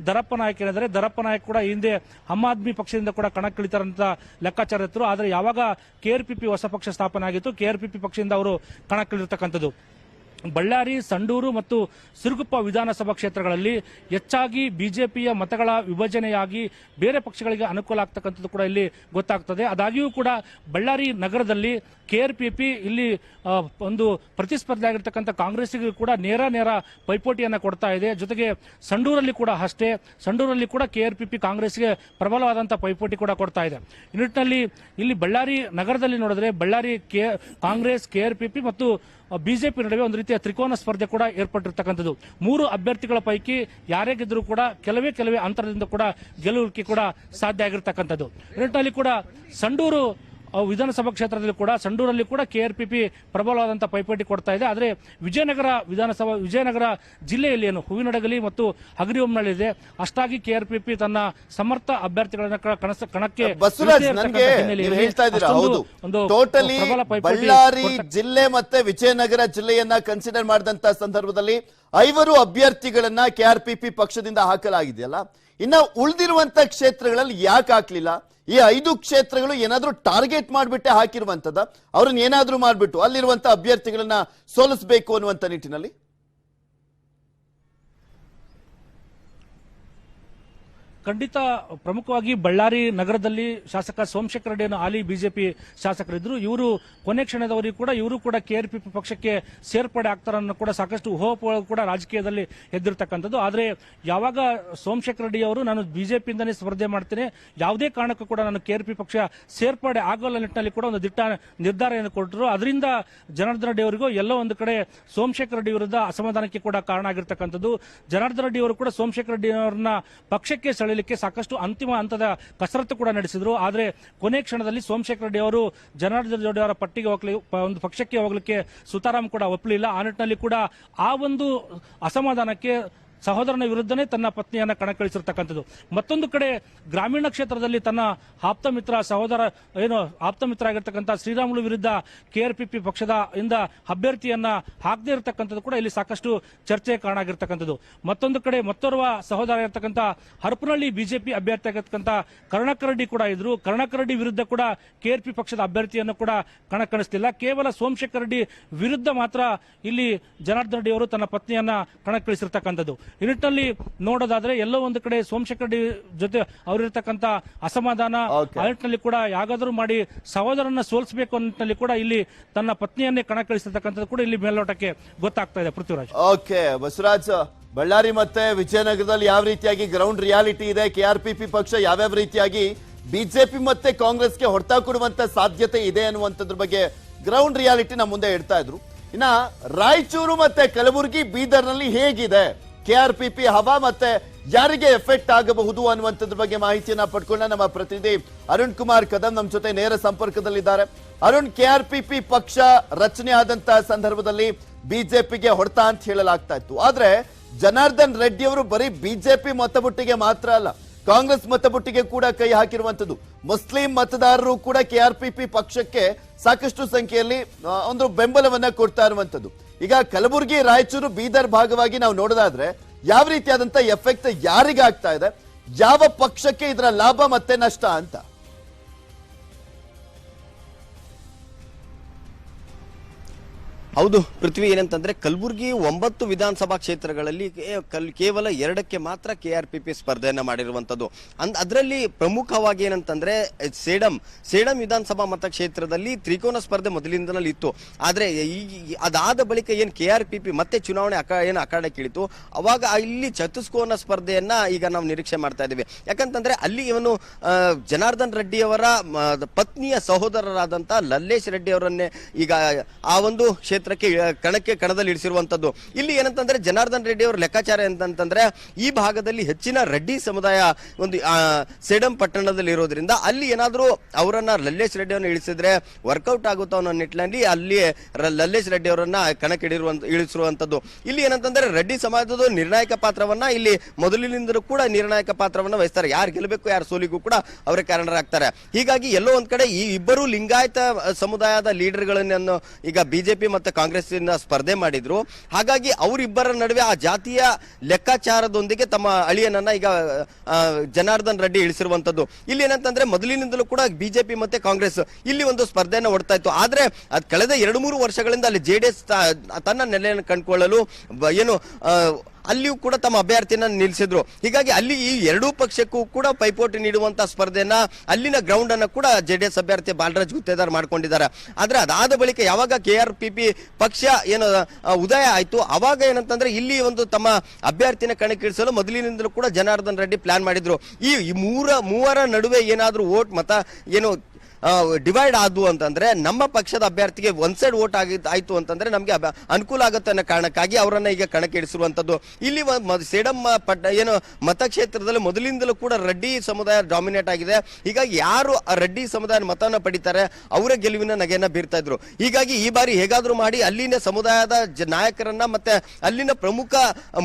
ದರಪ್ಪ ನಾಯಕ್ ಏನಿದ್ದಾರೆ, ದರಪ್ಪ ನಾಯಕ್ ಕೂಡ ಹಿಂದೆ ಆಮ್ ಆದ್ಮಿ ಪಕ್ಷದಿಂದ ಕೂಡ ಕಣಕ್ಕಿಳಿತಾರಂತ ಲೆಕ್ಕಾಚಾರ ಇತ್ತು. ಆದರೆ ಯಾವಾಗ ಕೆಆರ್ಪಿಪಿ ಹೊಸ ಪಕ್ಷ ಸ್ಥಾಪನೆ ಆಗಿತ್ತು, ಕೆಆರ್ಪಿಪಿ ಪಕ್ಷದಿಂದ ಅವರು ಕಣಕ್ಕಿಳಿರ್ತಕ್ಕಂಥದ್ದು. ಬಳ್ಳಾರಿ, ಸಂಡೂರು ಮತ್ತು ಸಿರುಗುಪ್ಪ ವಿಧಾನಸಭಾ ಕ್ಷೇತ್ರಗಳಲ್ಲಿ ಹೆಚ್ಚಾಗಿ ಬಿಜೆಪಿಯ ಮತಗಳ ವಿಭಜನೆಯಾಗಿ ಬೇರೆ ಪಕ್ಷಗಳಿಗೆ ಅನುಕೂಲ ಆಗ್ತಕ್ಕಂಥದ್ದು ಕೂಡ ಇಲ್ಲಿ ಗೊತ್ತಾಗ್ತದೆ. ಆದಾಗ್ಯೂ ಕೂಡ ಬಳ್ಳಾರಿ ನಗರದಲ್ಲಿ ಕೆಆರ್ಪಿಪಿ ಇಲ್ಲಿ ಒಂದು ಪ್ರತಿಸ್ಪರ್ಧೆ ಆಗಿರ್ತಕ್ಕಂಥ ಕಾಂಗ್ರೆಸ್ಸಿಗೂ ಕೂಡ ನೇರ ಪೈಪೋಟಿಯನ್ನು ಕೊಡ್ತಾ ಇದೆ. ಜೊತೆಗೆ ಸಂಡೂರಲ್ಲಿ ಕೂಡ ಅಷ್ಟೇ, ಸಂಡೂರಲ್ಲಿ ಕೂಡ ಕೆಆರ್ಪಿಪಿ ಕಾಂಗ್ರೆಸ್ಗೆ ಪ್ರಬಲವಾದಂತಹ ಪೈಪೋಟಿ ಕೂಡ ಕೊಡ್ತಾ ಇದೆ. ಈ ನಿಟ್ಟಿನಲ್ಲಿ ಇಲ್ಲಿ ಬಳ್ಳಾರಿ ನಗರದಲ್ಲಿ ನೋಡಿದ್ರೆ ಬಳ್ಳಾರಿ ಕಾಂಗ್ರೆಸ್, ಕೆಆರ್ಪಿಪಿ ಮತ್ತು ಬಿಜೆಪಿ ನಡುವೆ ಒಂದು ರೀತಿಯ ತ್ರಿಕೋನ ಸ್ಪರ್ಧೆ ಕೂಡ ಏರ್ಪಟ್ಟಿರ್ತಕ್ಕಂಥದ್ದು. 3 ಅಭ್ಯರ್ಥಿಗಳ ಪೈಕಿ ಯಾರೇ ಗೆದ್ದರೂ ಕೂಡ ಕೆಲವೇ ಅಂತರದಿಂದ ಕೂಡ ಗೆಲ್ಲುವಿಕೆ ಕೂಡ ಸಾಧ್ಯ ಆಗಿರ್ತಕ್ಕಂಥದ್ದು. ಈ ನಿಟ್ಟಿನಲ್ಲಿ ಕೂಡ ಸಂಡೂರು ವಿಧಾನಸಭಾ ಕ್ಷೇತ್ರದಲ್ಲಿ ಕೂಡ ಸಂಡೂರಲ್ಲಿ ಕೂಡ ಕೆಆರ್ಪಿಪಿ ಪ್ರಬಲವಾದಂತಹ ಪೈಪೋಟಿ ಕೊಡ್ತಾ ಇದೆ. ಆದರೆ ವಿಜಯನಗರ ಜಿಲ್ಲೆಯಲ್ಲಿ ಏನು ಹೂವಿನಡಗಲಿ ಮತ್ತು ಹಗರಿಬೊಮ್ಮನಹಳ್ಳಿ ಅಷ್ಟಾಗಿ ಕೆಆರ್ಪಿಪಿ ತನ್ನ ಸಮರ್ಥ ಅಭ್ಯರ್ಥಿಗಳನ್ನ ಕಣಕ್ಕೆ ಬಸವರಾಜ್, ನನಗೆ ನೀವು ಹೇಳ್ತಾ ಇದ್ದೀರಾ ಹೌದು, ಟೋಟಲಿ ಬಳ್ಳಾರಿ ಜಿಲ್ಲೆ ಮತ್ತೆ ವಿಜಯನಗರ ಜಿಲ್ಲೆಯನ್ನ ಕನ್ಸಿಡರ್ ಮಾಡಿದಂತ ಸಂದರ್ಭದಲ್ಲಿ 5 ಅಭ್ಯರ್ಥಿಗಳನ್ನ ಕೆಆರ್ಪಿಪಿ ಪಕ್ಷದಿಂದ ಹಾಕಲಾಗಿದೆಯಲ್ಲ, ಇನ್ನ ಉಳಿದಿರುವಂತ ಕ್ಷೇತ್ರಗಳಲ್ಲಿ ಯಾಕೆ ಹಾಕ್ಲಿಲ್ಲ? ಈ 5 ಕ್ಷೇತ್ರಗಳು ಏನಾದ್ರೂ ಟಾರ್ಗೆಟ್ ಮಾಡಿಬಿಟ್ಟೆ ಹಾಕಿರುವಂತದ, ಅವ್ರನ್ನ ಏನಾದ್ರೂ ಮಾಡ್ಬಿಟ್ಟು ಅಲ್ಲಿರುವಂತ ಅಭ್ಯರ್ಥಿಗಳನ್ನ ಸೋಲಿಸಬೇಕು ಅನ್ನುವಂತ ನಿಟ್ಟಿನಲ್ಲಿ? ಖಂಡಿತ ಪ್ರಮುಖವಾಗಿ ಬಳ್ಳಾರಿ ನಗರದಲ್ಲಿ ಶಾಸಕ ಸೋಮಶೇಖರ ರೆಡ್ಡಿಯನ್ನು ಹಾಲಿ ಬಿಜೆಪಿ ಶಾಸಕರಿದ್ರು. ಇವರು ಕೊನೆ ಕ್ಷಣದವರೆಗೂ ಕೂಡ ಇವರು ಕೂಡ ಕೆಆರ್ಪಿಪಿ ಪಕ್ಷಕ್ಕೆ ಸೇರ್ಪಡೆ ಆಗ್ತಾರನ್ನು ಕೂಡ ಸಾಕಷ್ಟು ಊಹಾಪೋಹ ಕೂಡ ರಾಜಕೀಯದಲ್ಲಿ ಎದ್ದಿರ್ತಕ್ಕಂಥದ್ದು. ಆದರೆ ಯಾವಾಗ ಸೋಮಶೇಖರ ರೆಡ್ಡಿ ಅವರು ನಾನು ಬಿಜೆಪಿಯಿಂದನೇ ಸ್ಪರ್ಧೆ ಮಾಡ್ತೇನೆ, ಯಾವುದೇ ಕಾರಣಕ್ಕೂ ಕೂಡ ನಾನು ಕೆಆರ್ಪಿ ಪಕ್ಷ ಸೇರ್ಪಡೆ ಆಗೋಲ್ಲ ನಿಟ್ಟಿನಲ್ಲಿ ಕೂಡ ಒಂದು ದಿಟ್ಟ ನಿರ್ಧಾರವನ್ನು ಕೊಟ್ಟರು. ಅದರಿಂದ ಜನಾರ್ದನ ರೆಡ್ಡಿ ಅವರಿಗೂ ಎಲ್ಲೋ ಒಂದು ಕಡೆ ಸೋಮಶೇಖರ ರೆಡ್ಡಿ ವಿರುದ್ಧ ಅಸಮಾಧಾನಕ್ಕೆ ಕೂಡ ಕಾರಣ ಆಗಿರ್ತಕ್ಕಂಥದ್ದು. ಜನಾರ್ದನ ರೆಡ್ಡಿ ಅವರು ಕೂಡ ಸೋಮಶೇಖರ ರೆಡ್ಡಿ ಅವರನ್ನ ಪಕ್ಷಕ್ಕೆ ಸಾಕಷ್ಟು ಅಂತಿಮ ಹಂತದ ಕಸರತ್ತು ಕೂಡ ನಡೆಸಿದ್ರು. ಆದರೆ ಕೊನೆ ಕ್ಷಣದಲ್ಲಿ ಸೋಮಶೇಖರ ರೆಡ್ಡಿ ಅವರು ಜನಾರ್ದನ ರೆಡ್ಡಿ ಅವರ ಒಂದು ಪಕ್ಷಕ್ಕೆ ಹೋಗ್ಲಿಕ್ಕೆ ಸುತಾರಾಮ್ ಕೂಡ ಒಪ್ಪಲಿಲ್ಲ. ಆ ನಿಟ್ಟಿನಲ್ಲಿ ಕೂಡ ಆ ಒಂದು ಅಸಮಾಧಾನಕ್ಕೆ ಸಹೋದರನ ವಿರುದ್ಧನೇ ತನ್ನ ಪತ್ನಿಯನ್ನ ಕಣಕ್ಕಿಳಿಸಿರ್ತಕ್ಕಂಥದ್ದು. ಮತ್ತೊಂದು ಕಡೆ ಗ್ರಾಮೀಣ ಕ್ಷೇತ್ರದಲ್ಲಿ ತನ್ನ ಆಪ್ತ ಮಿತ್ರ ಆಗಿರ್ತಕ್ಕಂಥ ಶ್ರೀರಾಮುಲು ವಿರುದ್ಧ ಕೆಆರ್ಪಿಪಿ ಪಕ್ಷದ ಅಭ್ಯರ್ಥಿಯನ್ನ ಹಾಕದೇ ಇರತಕ್ಕಂಥದ್ದು ಕೂಡ ಇಲ್ಲಿ ಸಾಕಷ್ಟು ಚರ್ಚೆಗೆ ಕಾರಣ ಆಗಿರ್ತಕ್ಕಂಥದ್ದು. ಮತ್ತೊಂದು ಕಡೆ ಮತ್ತೋರ್ವ ಸಹೋದರ ಆಗಿರ್ತಕ್ಕಂಥ ಹರಪನಹಳ್ಳಿ ಬಿಜೆಪಿ ಅಭ್ಯರ್ಥಿ ಆಗಿರ್ತಕ್ಕಂಥ ಕರುಣಾಕರ ರೆಡ್ಡಿ ಕೂಡ ಇದ್ರು. ಕರುಣಾಕರ ರೆಡ್ಡಿ ವಿರುದ್ಧ ಕೂಡ ಕೆಆರ್ಪಿ ಪಕ್ಷದ ಅಭ್ಯರ್ಥಿಯನ್ನು ಕೂಡ ಕಣಕ್ಕಿಳಿಸಲಿಲ್ಲ. ಕೇವಲ ಸೋಮಶೇಖರ ರೆಡ್ಡಿ ವಿರುದ್ಧ ಮಾತ್ರ ಇಲ್ಲಿ ಜನಾರ್ದನ ರೆಡ್ಡಿ ಅವರು ತನ್ನ ಪತ್ನಿಯನ್ನ ಕಣಕ್ಕಿಳಿಸಿರ್ತಕ್ಕಂಥದ್ದು. ಈ ನಿಟ್ಟಿನಲ್ಲಿ ನೋಡೋದಾದ್ರೆ ಎಲ್ಲೋ ಒಂದು ಕಡೆ ಸೋಮಶೇಖರ ರೆಡ್ಡಿ ಜೊತೆ ಅವರಿರ್ತಕ್ಕಂಥ ಅಸಮಾಧಾನ, ಆ ನಿಟ್ಟಿನಲ್ಲಿ ಕೂಡ ಯಾಗಾದರೂ ಮಾಡಿ ಸಹೋದರನ್ನ ಸೋಲಿಸಬೇಕು ಅನ್ನೋ ನಿಟ್ಟಿನಲ್ಲಿ ಕೂಡ ಇಲ್ಲಿ ತನ್ನ ಪತ್ನಿಯನ್ನೇ ಕಣಕ್ಕಿಳಿಸಿರ್ತಕ್ಕಂಥದ್ದು ಕೂಡ ಇಲ್ಲಿ ಮೇಲ್ನೋಟಕ್ಕೆ ಗೊತ್ತಾಗ್ತಾ ಇದೆ. ಪೃಥ್ವಿರಾಜ್. ಓಕೆ ಬಸವರಾಜ್, ಬಳ್ಳಾರಿ ಮತ್ತೆ ವಿಜಯನಗರದಲ್ಲಿ ಯಾವ ರೀತಿಯಾಗಿ ಗ್ರೌಂಡ್ ರಿಯಾಲಿಟಿ ಇದೆ, ಕೆಆರ್ಪಿಪಿ ಪಕ್ಷ ಯಾವ್ಯಾವ ರೀತಿಯಾಗಿ ಬಿಜೆಪಿ ಮತ್ತೆ ಕಾಂಗ್ರೆಸ್ಗೆ ಹೊಡೆತ ಕೊಡುವಂತ ಸಾಧ್ಯತೆ ಇದೆ ಅನ್ನುವಂಥದ್ರ ಬಗ್ಗೆ ಗ್ರೌಂಡ್ ರಿಯಾಲಿಟಿ ನಮ್ಮ ಮುಂದೆ ಇಡ್ತಾ ಇದ್ರು. ಇನ್ನ ರಾಯಚೂರು ಮತ್ತೆ ಕಲಬುರಗಿ, ಬೀದರ್ನಲ್ಲಿ ಹೇಗಿದೆ ಕೆಆರ್ಪಿಪಿ ಹವಾ ಮತ್ತೆ ಯಾರಿಗೆ ಎಫೆಕ್ಟ್ ಆಗಬಹುದು ಅನ್ನುವಂಥದ್ರ ಬಗ್ಗೆ ಮಾಹಿತಿಯನ್ನ ಪಡ್ಕೊಂಡ ನಮ್ಮ ಪ್ರತಿನಿಧಿ ಅರುಣ್ ಕುಮಾರ್ ಕದಂ ನಮ್ಮ ಜೊತೆ ನೇರ ಸಂಪರ್ಕದಲ್ಲಿದ್ದಾರೆ. ಅರುಣ್, ಕೆಆರ್ಪಿಪಿ ಪಕ್ಷ ರಚನೆ ಆದಂತಹ ಸಂದರ್ಭದಲ್ಲಿ ಬಿಜೆಪಿಗೆ ಹೊಡೆತ ಅಂತ ಹೇಳಲಾಗ್ತಾ ಇತ್ತು. ಆದ್ರೆ ಜನಾರ್ದನ್ ರೆಡ್ಡಿ ಅವರು ಬರೀ ಬಿಜೆಪಿ ಮತಬುಟ್ಟಿಗೆ ಮಾತ್ರ ಅಲ್ಲ, ಕಾಂಗ್ರೆಸ್ ಮತಬುಟ್ಟಿಗೆ ಕೂಡ ಕೈ ಹಾಕಿರುವಂತದ್ದು. ಮುಸ್ಲಿಂ ಮತದಾರರು ಕೂಡ ಕೆಆರ್ಪಿಪಿ ಪಕ್ಷಕ್ಕೆ ಸಾಕಷ್ಟು ಸಂಖ್ಯೆಯಲ್ಲಿ ಒಂದು ಬೆಂಬಲವನ್ನ ಕೊಡ್ತಾ ಇರುವಂತದ್ದು. ಈಗ ಕಲಬುರಗಿ, ರಾಯಚೂರು, ಬೀದರ್ ಭಾಗವಾಗಿ ನಾವು ನೋಡೋದಾದ್ರೆ ಯಾವ ರೀತಿಯಾದಂತ ಎಫೆಕ್ಟ್ ಯಾರಿಗಾಗ್ತಾ ಇದೆ, ಯಾವ ಪಕ್ಷಕ್ಕೆ ಇದರ ಲಾಭ ಮತ್ತೆ ನಷ್ಟ ಅಂತ? ಹೌದು ಪೃಥ್ವಿ, ಏನಂತಂದ್ರೆ ಕಲಬುರಗಿ 9 ವಿಧಾನಸಭಾ ಕ್ಷೇತ್ರಗಳಲ್ಲಿ ಕೇವಲ 2ಕ್ಕೆ ಮಾತ್ರ ಕೆಆರ್ಪಿಪಿ ಸ್ಪರ್ಧೆಯನ್ನ ಮಾಡಿರುವಂತದ್ದು. ಅದರಲ್ಲಿ ಪ್ರಮುಖವಾಗಿ ಏನಂತಂದ್ರೆ ಸೇಡಂ ವಿಧಾನಸಭಾ ಮತಕ್ಷೇತ್ರದಲ್ಲಿ ತ್ರಿಕೋನ ಸ್ಪರ್ಧೆ ಮೊದಲಿಂದಲೂ ಇತ್ತು. ಆದ್ರೆ ಅದಾದ ಬಳಿಕ ಏನ್ ಕೆಆರ್ಪಿಪಿ ಮತ್ತೆ ಚುನಾವಣೆ ಅಖಾಡಕ್ಕೆ ಇಳಿತು, ಅವಾಗ ಇಲ್ಲಿ ಚತುಷ್ಕೋನ ಸ್ಪರ್ಧೆಯನ್ನ ಈಗ ನಾವು ನಿರೀಕ್ಷೆ ಮಾಡ್ತಾ ಇದ್ದೀವಿ. ಯಾಕಂತಂದ್ರೆ ಅಲ್ಲಿ ಇವನು ಜನಾರ್ದನ್ ರೆಡ್ಡಿ ಅವರ ಪತ್ನಿಯ ಸಹೋದರರಾದಂತ ಲಲ್ಲೇಶ್ ರೆಡ್ಡಿ ಅವರನ್ನೇ ಈಗ ಆ ಒಂದು ಕಣದಲ್ಲಿ ಇಳಿಸಿರುವಂತದ್ದು. ಇಲ್ಲಿ ಏನಂತಂದ್ರೆ ಜನಾರ್ದನ್ ರೆಡ್ಡಿ ಅವರ ಲೆಕ್ಕಾಚಾರ ಅಂತಂದ್ರೆ ಈ ಭಾಗದಲ್ಲಿ ಹೆಚ್ಚಿನ ರೆಡ್ಡಿ ಸಮುದಾಯ ಒಂದು ಸೇಡಂ ಪಟ್ಟಣದಲ್ಲಿ ಇರೋದ್ರಿಂದ ಅಲ್ಲಿ ಏನಾದ್ರೂ ಅವರನ್ನ ಲಲ್ಲೇಶ್ ರೆಡ್ಡಿ ಅವರನ್ನ ಇಳಿಸಿದ್ರೆ ವರ್ಕೌಟ್ ಆಗುತ್ತಾ ಅನ್ನೋ ನಿಟ್ಟಿನಲ್ಲಿ ಅಲ್ಲಿ ಲಲ್ಲೇಶ್ ರೆಡ್ಡಿ ಅವರನ್ನ ಕಣಕ್ಕೆ ಇಳಿಸಿರುವಂತದ್ದು. ಇಲ್ಲಿ ಏನಂತಂದ್ರೆ ರೆಡ್ಡಿ ಸಮಾಜದ ನಿರ್ಣಾಯಕ ಪಾತ್ರವನ್ನ ಇಲ್ಲಿ ಮೊದಲಿನಿಂದಲೂ ಕೂಡ ನಿರ್ಣಾಯಕ ಪಾತ್ರವನ್ನ ವಹಿಸ್ತಾರೆ. ಯಾರು ಗೆಲ್ಲಬೇಕು ಯಾರು ಸೋಲಿಗೂ ಕೂಡ ಅವರೇ ಕಾರಣರಾಗ್ತಾರೆ. ಹೀಗಾಗಿ ಎಲ್ಲೋ ಒಂದ್ ಕಡೆ ಈ ಇಬ್ಬರು ಲಿಂಗಾಯತ ಸಮುದಾಯದ ಲೀಡರ್ಗಳನ್ನು ಈಗ ಬಿಜೆಪಿ ಮತ್ತೆ ಕಾಂಗ್ರೆಸ್ಸಿನ ಸ್ಪರ್ಧೆ ಮಾಡಿದ್ರು. ಹಾಗಾಗಿ ಅವರಿಬ್ಬರ ನಡುವೆ ಆ ಜಾತಿಯ ಲೆಕ್ಕಾಚಾರದೊಂದಿಗೆ ತಮ್ಮ ಅಳಿಯನನ್ನ ಈಗ ಜನಾರ್ದನ್ ರೆಡ್ಡಿ ಇಳಿಸಿರುವಂತದ್ದು. ಇಲ್ಲಿ ಏನಂತಂದ್ರೆ ಮೊದಲಿನಿಂದಲೂ ಕೂಡ ಬಿಜೆಪಿ ಮತ್ತೆ ಕಾಂಗ್ರೆಸ್ ಇಲ್ಲಿ ಒಂದು ಸ್ಪರ್ಧೆಯನ್ನು ಹೊಡ್ತಾ ಇತ್ತು. ಆದ್ರೆ ಅದ್ ಕಳೆದ 2-3 ವರ್ಷಗಳಿಂದ ಅಲ್ಲಿ ಜೆಡಿಎಸ್ ತನ್ನ ನೆಲೆಯನ್ನು ಕಂಡುಕೊಳ್ಳಲು ಏನು ಅಲ್ಲಿಯೂ ಕೂಡ ತಮ್ಮ ಅಭ್ಯರ್ಥಿಯನ್ನ ನಿಲ್ಲಿಸಿದ್ರು. ಹೀಗಾಗಿ ಅಲ್ಲಿ ಈ ಎರಡೂ ಪಕ್ಷಕ್ಕೂ ಕೂಡ ಪೈಪೋಟಿ ನೀಡುವಂತ ಸ್ಪರ್ಧೆಯನ್ನ ಅಲ್ಲಿನ ಗ್ರೌಂಡ್ ಅನ್ನ ಕೂಡ ಜೆಡಿಎಸ್ ಅಭ್ಯರ್ಥಿ ಬಾಲರಾಜ್ ಗುತ್ತೇದಾರ್ ಮಾಡ್ಕೊಂಡಿದ್ದಾರೆ. ಆದ್ರೆ ಅದಾದ ಬಳಿಕ ಯಾವಾಗ KRPP ಪಕ್ಷ ಏನು ಉದಯ ಆಯ್ತು ಅವಾಗ ಏನಂತಂದ್ರೆ ಇಲ್ಲಿ ಒಂದು ತಮ್ಮ ಅಭ್ಯರ್ಥಿನ ಕಣಕ್ಕಿಳಿಸಲು ಮೊದಲಿನಿಂದಲೂ ಕೂಡ ಜನಾರ್ದನ್ ರೆಡ್ಡಿ ಪ್ಲಾನ್ ಮಾಡಿದ್ರು. ಈ ಮೂವರ ನಡುವೆ ಏನಾದ್ರೂ ವೋಟ್ ಮತ ಏನು ಡಿವೈಡ್ ಆದ್ವು ಅಂತಂದ್ರೆ ನಮ್ಮ ಪಕ್ಷದ ಅಭ್ಯರ್ಥಿಗೆ ಒನ್ ಸೈಡ್ ವೋಟ್ ಆಯ್ತು ಅಂತಂದ್ರೆ ನಮ್ಗೆ ಅನುಕೂಲ ಆಗುತ್ತೆ ಅನ್ನೋ ಕಾರಣಕ್ಕಾಗಿ ಅವರನ್ನ ಈಗ ಕಣಕ್ಕೆ ಇಳಿಸಿರುವಂತದ್ದು. ಇಲ್ಲಿ ಸೇಡಂ ಏನು ಮತಕ್ಷೇತ್ರದಲ್ಲಿ ಮೊದಲಿಂದಲೂ ಕೂಡ ರೆಡ್ಡಿ ಸಮುದಾಯ ಡಾಮಿನೇಟ್ ಆಗಿದೆ. ಹೀಗಾಗಿ ಯಾರು ರೆಡ್ಡಿ ಸಮುದಾಯ ಮತವನ್ನ ಪಡಿತಾರೆ ಅವರೇ ಗೆಲುವಿನ ನಗೆಯನ್ನ ಬೀರ್ತಾ ಇದ್ರು. ಹೀಗಾಗಿ ಈ ಬಾರಿ ಹೇಗಾದ್ರೂ ಮಾಡಿ ಅಲ್ಲಿನ ಸಮುದಾಯದ ನಾಯಕರನ್ನ ಮತ್ತೆ ಅಲ್ಲಿನ ಪ್ರಮುಖ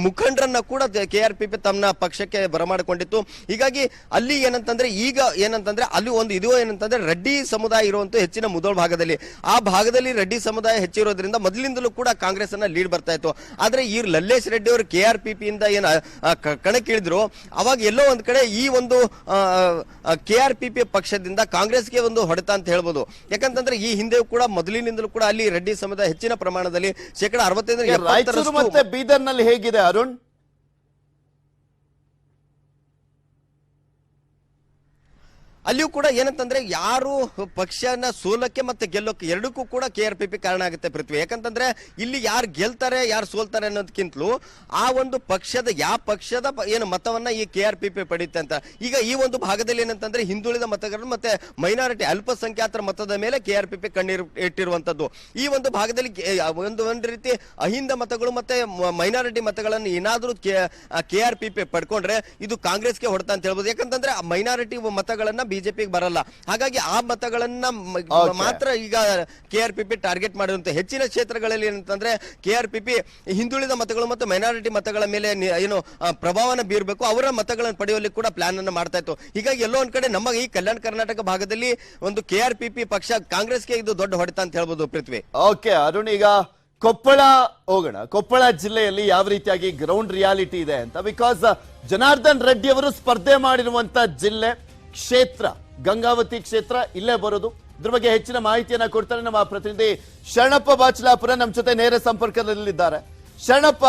ಮುಖಂಡರನ್ನ ಕೂಡ KRPP ತಮ್ಮ ಪಕ್ಷಕ್ಕೆ ಬರಮಾಡಿಕೊಂಡಿತ್ತು. ಹೀಗಾಗಿ ಅಲ್ಲಿ ಏನಂತಂದ್ರೆ ಈಗ ಏನಂತಂದ್ರೆ ಅಲ್ಲಿ ಒಂದು ಇದು ಏನಂತಂದ್ರೆ ರೆಡ್ಡಿ ಸಮುದಾಯ ಇರುವಂತ ಹೆಚ್ಚಿನ ಮುದೋಳ್ ಭಾಗದಲ್ಲಿ ಆ ಭಾಗದಲ್ಲಿ ರೆಡ್ಡಿ ಸಮುದಾಯ ಹೆಚ್ಚಿರೋದ್ರಿಂದ ಮೊದಲಿಂದಲೂ ಕೂಡ ಕಾಂಗ್ರೆಸ್ ಅನ್ನ ಲೀಡ್ ಬರ್ತಾ ಇತ್ತು. ಆದ್ರೆ ಈ ಲಲ್ಲೇಶ್ ರೆಡ್ಡಿ ಅವರು KRPP ಇಂದ ಏನ ಕಣಕ್ಕಿಳಿದ್ರು ಅವಾಗ ಎಲ್ಲೋ ಒಂದ್ ಕಡೆ ಈ ಒಂದು KRPP ಪಕ್ಷದಿಂದ ಕಾಂಗ್ರೆಸ್ಗೆ ಒಂದು ಹೊಡೆತ ಅಂತ ಹೇಳ್ಬೋದು. ಯಾಕಂತಂದ್ರೆ ಈ ಹಿಂದೆ ಕೂಡ ಮೊದಲಿನಿಂದಲೂ ಕೂಡ ಅಲ್ಲಿ ರೆಡ್ಡಿ ಸಮುದಾಯ ಹೆಚ್ಚಿನ ಪ್ರಮಾಣದಲ್ಲಿ 65% ರಾಯಚೂರು ಮತ್ತೆ ಬೀದರ್ ನಲ್ಲಿ ಹೇಗಿದೆ ಅರುಣ್? ಅಲ್ಲಿಯೂ ಕೂಡ ಏನಂತಂದ್ರೆ ಯಾರು ಪಕ್ಷನ ಸೋಲಕ್ಕೆ ಮತ್ತೆ ಗೆಲ್ಲೋಕೆ ಎರಡಕ್ಕೂ ಕೂಡ KRPP ಕಾರಣ ಆಗುತ್ತೆ ಪೃಥ್ವಿ. ಯಾಕಂತಂದ್ರೆ ಇಲ್ಲಿ ಯಾರು ಗೆಲ್ತಾರೆ ಯಾರು ಸೋಲ್ತಾರೆ ಅನ್ನೋದಕ್ಕಿಂತಲೂ ಆ ಒಂದು ಪಕ್ಷದ ಯಾವ ಪಕ್ಷದ ಏನು ಮತವನ್ನ ಈ KRPP ಪಡೆಯುತ್ತೆ ಅಂತ. ಈಗ ಈ ಒಂದು ಭಾಗದಲ್ಲಿ ಏನಂತಂದ್ರೆ ಹಿಂದುಳಿದ ಮತಗಾರರು ಮತ್ತೆ ಮೈನಾರಿಟಿ ಅಲ್ಪಸಂಖ್ಯಾತರ ಮತದ ಮೇಲೆ KRPP ಇಟ್ಟಿರುವಂತದ್ದು. ಈ ಒಂದು ಭಾಗದಲ್ಲಿ ಒಂದು ರೀತಿ ಅಹಿಂದ ಮತಗಳು ಮತ್ತೆ ಮೈನಾರಿಟಿ ಮತಗಳನ್ನು ಏನಾದ್ರೂ KRPP ಪಡ್ಕೊಂಡ್ರೆ ಇದು ಕಾಂಗ್ರೆಸ್ಗೆ ಹೊಡೆತ ಅಂತ ಹೇಳ್ಬೋದು. ಯಾಕಂತಂದ್ರೆ ಮೈನಾರಿಟಿ ಮತಗಳನ್ನ ಬಿಜೆಪಿಗೆ ಬರಲ್ಲ. ಹಾಗಾಗಿ ಆ ಮತಗಳನ್ನ ಮಾತ್ರ ಈಗ KRPP ಟಾರ್ಗೆಟ್ ಮಾಡಿರುವಂತ ಹೆಚ್ಚಿನ ಕ್ಷೇತ್ರಗಳಲ್ಲಿ ಏನಂತಂದ್ರೆ KRPP ಹಿಂದುಳಿದ ಮತಗಳು ಮತ್ತು ಮೈನಾರಿಟಿ ಮತಗಳ ಮೇಲೆ ಏನು ಪ್ರಭಾವನ ಬೀರಬೇಕು ಅವರ ಮತಗಳನ್ನು ಪಡೆಯುವಲ್ಲಿ ಕೂಡ ಪ್ಲಾನ್ ಅನ್ನು ಮಾಡ್ತಾ ಇತ್ತು. ಹೀಗಾಗಿ ಎಲ್ಲೋ ಒಂದ್ ಕಡೆ ನಮ್ಮ ಈ ಕಲ್ಯಾಣ ಕರ್ನಾಟಕ ಭಾಗದಲ್ಲಿ ಒಂದು KRPP ಪಕ್ಷ ಕಾಂಗ್ರೆಸ್ಗೆ ಇದು ದೊಡ್ಡ ಹೊಡೆತ ಅಂತ ಹೇಳ್ಬೋದು ಪೃಥ್ವಿ. ಓಕೆ ಅರುಣ್, ಈಗ ಕೊಪ್ಪಳ ಹೋಗೋಣ. ಕೊಪ್ಪಳ ಜಿಲ್ಲೆಯಲ್ಲಿ ಯಾವ ರೀತಿಯಾಗಿ ಗ್ರೌಂಡ್ ರಿಯಾಲಿಟಿ ಇದೆ ಅಂತ. ಬಿಕಾಸ್ ಜನಾರ್ದನ್ ರೆಡ್ಡಿ ಅವರು ಸ್ಪರ್ಧೆ ಮಾಡಿರುವಂತ ಜಿಲ್ಲೆ ಕ್ಷೇತ್ರ ಗಂಗಾವತಿ ಕ್ಷೇತ್ರ ಇಲ್ಲೇ ಬರೋದು. ಇದ್ರ ಬಗ್ಗೆ ಹೆಚ್ಚಿನ ಮಾಹಿತಿಯನ್ನ ಕೊಡ್ತಾರೆ ನಮ್ಮ ಪ್ರತಿನಿಧಿ ಶರಣಪ್ಪ ಬಾಚಲಾಪುರ ನಮ್ಮ ಜೊತೆ ನೇರ ಸಂಪರ್ಕದಲ್ಲಿದ್ದಾರೆ. ಶರಣಪ್ಪ,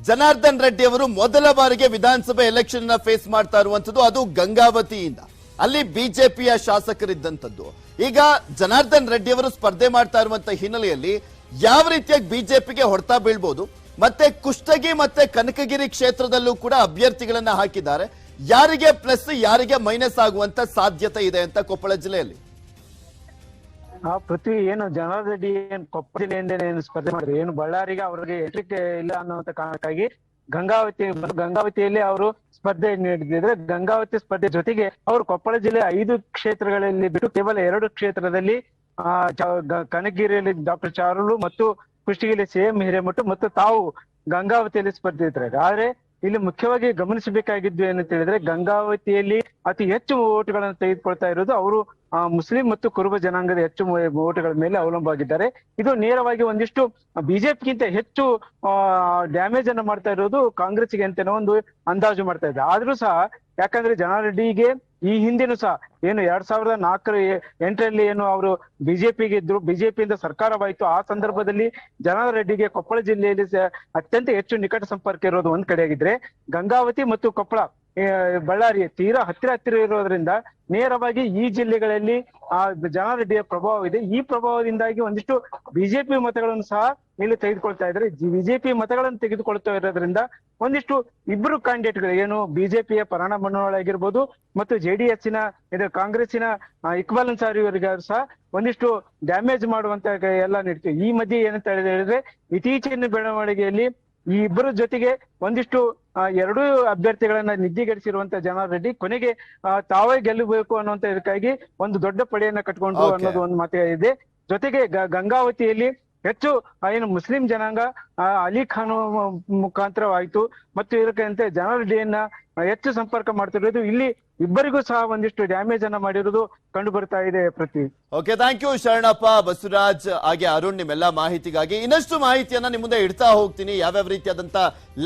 ಜನಾರ್ದನ್ ರೆಡ್ಡಿ ಅವರು ಮೊದಲ ಬಾರಿಗೆ ವಿಧಾನಸಭೆ ಎಲೆಕ್ಷನ್ ಫೇಸ್ ಮಾಡ್ತಾ ಇರುವಂತದ್ದು ಅದು ಗಂಗಾವತಿಯಿಂದ. ಅಲ್ಲಿ ಬಿಜೆಪಿಯ ಶಾಸಕರಿದ್ದಂಥದ್ದು. ಈಗ ಜನಾರ್ದನ್ ರೆಡ್ಡಿ ಅವರು ಸ್ಪರ್ಧೆ ಮಾಡ್ತಾ ಇರುವಂತ ಹಿನ್ನೆಲೆಯಲ್ಲಿ ಯಾವ ರೀತಿಯಾಗಿ ಬಿಜೆಪಿಗೆ ಹೊಡೆತ ಬೀಳ್ಬೋದು, ಮತ್ತೆ ಕುಷ್ಟಗಿ ಮತ್ತೆ ಕನಕಗಿರಿ ಕ್ಷೇತ್ರದಲ್ಲೂ ಕೂಡ ಅಭ್ಯರ್ಥಿಗಳನ್ನ ಹಾಕಿದ್ದಾರೆ. ಯಾರಿಗೆ ಪ್ಲಸ್ ಯಾರಿಗೆ ಮೈನಸ್ ಆಗುವಂತ ಸಾಧ್ಯತೆ ಇದೆ ಅಂತ ಕೊಪ್ಪಳ ಜಿಲ್ಲೆಯಲ್ಲಿ? ಪೃಥ್ವಿ ಏನು ಜನಾರ್ದನ್ ರೆಡ್ಡಿ ಏನು ಕೊಪ್ಪಳ ಜಿಲ್ಲೆಯಿಂದ ಏನು ಸ್ಪರ್ಧೆ ಮಾಡಿದ್ರು, ಏನು ಬಳ್ಳಾರಿಗೆ ಅವ್ರಿಗೆ ಎಂಟ್ರಿಕ್ ಇಲ್ಲ ಅನ್ನುವಂತ ಕಾರಣಕ್ಕಾಗಿ ಗಂಗಾವತಿಯಲ್ಲಿ ಅವರು ಸ್ಪರ್ಧೆ ನೀಡಿದ್ರೆ ಗಂಗಾವತಿ ಸ್ಪರ್ಧೆ ಜೊತೆಗೆ ಅವರು ಕೊಪ್ಪಳ ಜಿಲ್ಲೆ 5 ಕ್ಷೇತ್ರಗಳಲ್ಲಿ ಬಿಟ್ಟು ಕೇವಲ 2 ಕ್ಷೇತ್ರದಲ್ಲಿ ಕನಕಗಿರಿಯಲ್ಲಿ ಡಾಕ್ಟರ್ ಚಾರುಲು ಮತ್ತು ಕುಷ್ಟಗಿಯಲ್ಲಿ CM ಹಿರೇಮಠ ಮತ್ತು ತಾವು ಗಂಗಾವತಿಯಲ್ಲಿ ಸ್ಪರ್ಧಿಸಿದ್ದಾರೆ. ಆದ್ರೆ ಇಲ್ಲಿ ಮುಖ್ಯವಾಗಿ ಗಮನಿಸಬೇಕಾಗಿದ್ದು ಏನಂತ ಹೇಳಿದ್ರೆ ಗಂಗಾವತಿಯಲ್ಲಿ ಅತಿ ಹೆಚ್ಚು ಓಟುಗಳನ್ನು ತೆಗೆದುಕೊಳ್ತಾ ಇರೋದು ಅವರು ಮುಸ್ಲಿಂ ಮತ್ತು ಕುರುಬ ಜನಾಂಗದ ಹೆಚ್ಚು ಓಟುಗಳ ಮೇಲೆ ಅವಲಂಬವಾಗಿದ್ದಾರೆ. ಇದು ನೇರವಾಗಿ ಒಂದಿಷ್ಟು ಬಿಜೆಪಿಗಿಂತ ಹೆಚ್ಚು ಡ್ಯಾಮೇಜ್ ಅನ್ನು ಮಾಡ್ತಾ ಇರೋದು ಕಾಂಗ್ರೆಸ್ಗೆ ಅಂತ ಒಂದು ಅಂದಾಜು ಮಾಡ್ತಾ ಇದೆ. ಆದ್ರೂ ಸಹ ಯಾಕಂದ್ರೆ ಜನಾರ್ದನ್ ಈ ಹಿಂದೆನೂ ಸಹ ಏನು 2004-8ರಲ್ಲಿ ಏನು ಅವರು ಬಿಜೆಪಿಗೆ ಇದ್ರು, ಬಿಜೆಪಿಯಿಂದ ಸರ್ಕಾರವಾಯಿತು. ಆ ಸಂದರ್ಭದಲ್ಲಿ ಜನಾರ್ದನ್ ರೆಡ್ಡಿಗೆ ಕೊಪ್ಪಳ ಜಿಲ್ಲೆಯಲ್ಲಿ ಅತ್ಯಂತ ಹೆಚ್ಚು ನಿಕಟ ಸಂಪರ್ಕ ಇರೋದು ಒಂದ್ ಕಡೆಯಾಗಿದ್ರೆ, ಗಂಗಾವತಿ ಮತ್ತು ಕೊಪ್ಪಳ ಬಳ್ಳಾರಿ ತೀರಾ ಹತ್ತಿರ ಇರೋದ್ರಿಂದ ನೇರವಾಗಿ ಈ ಜಿಲ್ಲೆಗಳಲ್ಲಿ ಜನಾರ್ದನ್ ರೆಡ್ಡಿಯ ಪ್ರಭಾವ ಇದೆ. ಈ ಪ್ರಭಾವದಿಂದಾಗಿ ಒಂದಿಷ್ಟು ಬಿಜೆಪಿ ಮತಗಳನ್ನು ಸಹ ಇಲ್ಲಿ ತೆಗೆದುಕೊಳ್ತಾ ಇದ್ದಾರೆ. ಬಿಜೆಪಿ ಮತಗಳನ್ನು ತೆಗೆದುಕೊಳ್ತಾ ಇರೋದ್ರಿಂದ ಒಂದಿಷ್ಟು ಇಬ್ಬರು ಕ್ಯಾಂಡಿಡೇಟ್ಗಳು ಏನು ಬಿಜೆಪಿಯ ಪರಾಣ ಮನೋಹರ್ ಆಗಿರ್ಬೋದು ಮತ್ತು JDS ಇದು ಕಾಂಗ್ರೆಸ್ಸಿನ ಇಕ್ಬಾಲ್ ಅನ್ಸಾರಿ ಅವರಿಗೆ ಸಹ ಒಂದಿಷ್ಟು ಡ್ಯಾಮೇಜ್ ಮಾಡುವಂತ ಎಲ್ಲ ನಡೀತೀವಿ. ಈ ಮಧ್ಯೆ ಏನಂತ ಹೇಳಿದ್ರೆ ಇತ್ತೀಚಿನ ಬೆಳವಣಿಗೆಯಲ್ಲಿ ಈ ಇಬ್ಬರ ಜೊತೆಗೆ ಒಂದಿಷ್ಟು 2 ಅಭ್ಯರ್ಥಿಗಳನ್ನ ನಿದ್ದಿಗೆಡಿಸಿರುವಂತ ಜನಾರ್ದನ್ ರೆಡ್ಡಿ ಕೊನೆಗೆ ತಾವೇ ಗೆಲ್ಲಬೇಕು ಅನ್ನುವಂತ ಇದಕ್ಕಾಗಿ ಒಂದು ದೊಡ್ಡ ಪಡೆಯನ್ನ ಕಟ್ಕೊಂಡು ಅನ್ನೋದು ಒಂದು ಮಾತು ಇದೆ. ಜೊತೆಗೆ ಗಂಗಾವತಿಯಲ್ಲಿ ಹೆಚ್ಚು ಏನು ಮುಸ್ಲಿಂ ಜನಾಂಗ ಅಲಿ ಖಾನ್ ಮುಖಾಂತರವಾಯಿತು ಮತ್ತು ಇದಕ್ಕಂತೆ ಜನಾರ್ದನ್ ರೆಡ್ಡಿಯನ್ನ ಹೆಚ್ಚು ಸಂಪರ್ಕ ಮಾಡ್ತಿರೋದು. ಇಲ್ಲಿ ಇಬ್ಬರಿಗೂ ಸಹ ಒಂದಿಷ್ಟು ಡ್ಯಾಮೇಜ್ ಅನ್ನ ಮಾಡಿರುವುದು ಕಂಡು ಬರ್ತಾ ಇದೆ ಪ್ರತಿ. Okay, thank you Sharanappa, Basavaraj ಹಾಗೆ ಅರುಣ್, ನಿಮ್ಮೆಲ್ಲ ಮಾಹಿತಿಗಾಗಿ. ಇನ್ನಷ್ಟು ಮಾಹಿತಿಯನ್ನ ನಿಮ್ ಮುಂದೆ ಇಡ್ತಾ ಹೋಗ್ತೀನಿ, ಯಾವ್ಯಾವ ರೀತಿಯಾದಂತ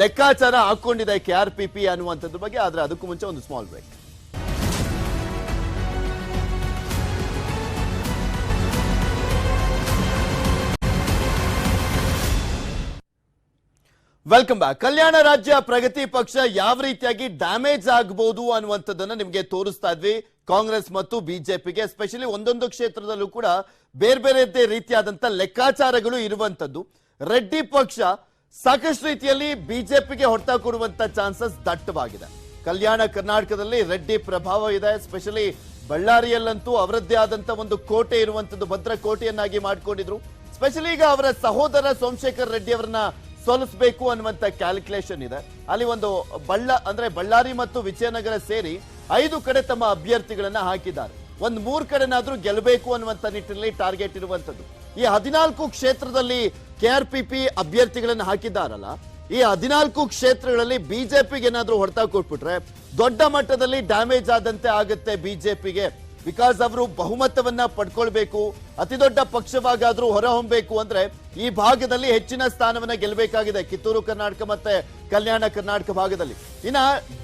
ಲೆಕ್ಕಾಚಾರ ಹಾಕೊಂಡಿದೆ KRPP ಅನ್ನುವಂಥದ್ರ ಬಗ್ಗೆ. ಆದ್ರೆ ಅದಕ್ಕೂ ಮುಂಚೆ ಒಂದು small break. Welcome back. Kalyana Rajya Pragathi ಪಕ್ಷ ಯಾವ ರೀತಿಯಾಗಿ ಡ್ಯಾಮೇಜ್ ಆಗಬಹುದು ಅನ್ನುವಂಥದ್ದನ್ನ ನಿಮಗೆ ತೋರಿಸ್ತಾ ಇದ್ವಿ. ಕಾಂಗ್ರೆಸ್ ಮತ್ತು ಬಿಜೆಪಿಗೆ ಎಸ್ಪೆಷಲಿ ಒಂದೊಂದು ಕ್ಷೇತ್ರದಲ್ಲೂ ಕೂಡ ಬೇರೆ ಬೇರೆ ರೀತಿಯಾದಂತ ಲೆಕ್ಕಾಚಾರಗಳು ಇರುವಂತದ್ದು. ರೆಡ್ಡಿ ಪಕ್ಷ ಸಾಕಷ್ಟು ರೀತಿಯಲ್ಲಿ ಬಿಜೆಪಿಗೆ ಹೊಡೆತ ಕೊಡುವಂತ ಚಾನ್ಸಸ್ ದಟ್ಟವಾಗಿದೆ. ಕಲ್ಯಾಣ ಕರ್ನಾಟಕದಲ್ಲಿ ರೆಡ್ಡಿ ಪ್ರಭಾವ ಇದೆ. ಎಸ್ಪೆಷಲಿ ಬಳ್ಳಾರಿಯಲ್ಲಂತೂ ಅವರದ್ದೇ ಆದಂತ ಒಂದು ಕೋಟೆ ಇರುವಂತದ್ದು, ಭದ್ರ ಕೋಟೆಯನ್ನಾಗಿ ಮಾಡ್ಕೊಂಡಿದ್ರು. ಸ್ಪೆಷಲಿ ಈಗ ಅವರ ಸಹೋದರ ಸೋಮಶೇಖರ್ ರೆಡ್ಡಿ ಅವರನ್ನ ಸೋಲಿಸಬೇಕು ಅನ್ನುವಂತ ಕ್ಯಾಲ್ಕುಲೇಷನ್ ಇದೆ. ಅಲ್ಲಿ ಒಂದು ಬಳ್ಳಾರಿ ಮತ್ತು ವಿಜಯನಗರ ಸೇರಿ 5 ಕಡೆ ತಮ್ಮ ಅಭ್ಯರ್ಥಿಗಳನ್ನ ಹಾಕಿದ್ದಾರೆ. ಒಂದ್ 3 ಕಡೆನಾದ್ರೂ ಗೆಲ್ಲಬೇಕು ಅನ್ನುವಂತ ನಿಟ್ಟಿನಲ್ಲಿ ಟಾರ್ಗೆಟ್ ಇರುವಂತದ್ದು. ಈ 14 ಕ್ಷೇತ್ರದಲ್ಲಿ KRPP ಅಭ್ಯರ್ಥಿಗಳನ್ನ ಹಾಕಿದ್ದಾರಲ್ಲ, ಈ 14 ಕ್ಷೇತ್ರಗಳಲ್ಲಿ ಬಿಜೆಪಿಗೆ ಏನಾದ್ರೂ ಹೊಡೆತ ಕೊಟ್ಬಿಟ್ರೆ ದೊಡ್ಡ ಮಟ್ಟದಲ್ಲಿ ಡ್ಯಾಮೇಜ್ ಆದಂತೆ ಆಗುತ್ತೆ ಬಿಜೆಪಿಗೆ. ಬಿಕಾಸ್ ಅವರು ಬಹುಮತವನ್ನ ಪಡ್ಕೊಳ್ಬೇಕು, ಅತಿ ದೊಡ್ಡ ಪಕ್ಷವಾಗಾದ್ರೂ ಹೊರಹೊಮ್ಮಬೇಕು ಅಂದ್ರೆ ಈ ಭಾಗದಲ್ಲಿ ಹೆಚ್ಚಿನ ಸ್ಥಾನವನ್ನ ಗೆಲ್ಲಬೇಕಾಗಿದೆ, ಕಿತ್ತೂರು ಕರ್ನಾಟಕ ಮತ್ತೆ ಕಲ್ಯಾಣ ಕರ್ನಾಟಕ ಭಾಗದಲ್ಲಿ. ಇನ್ನ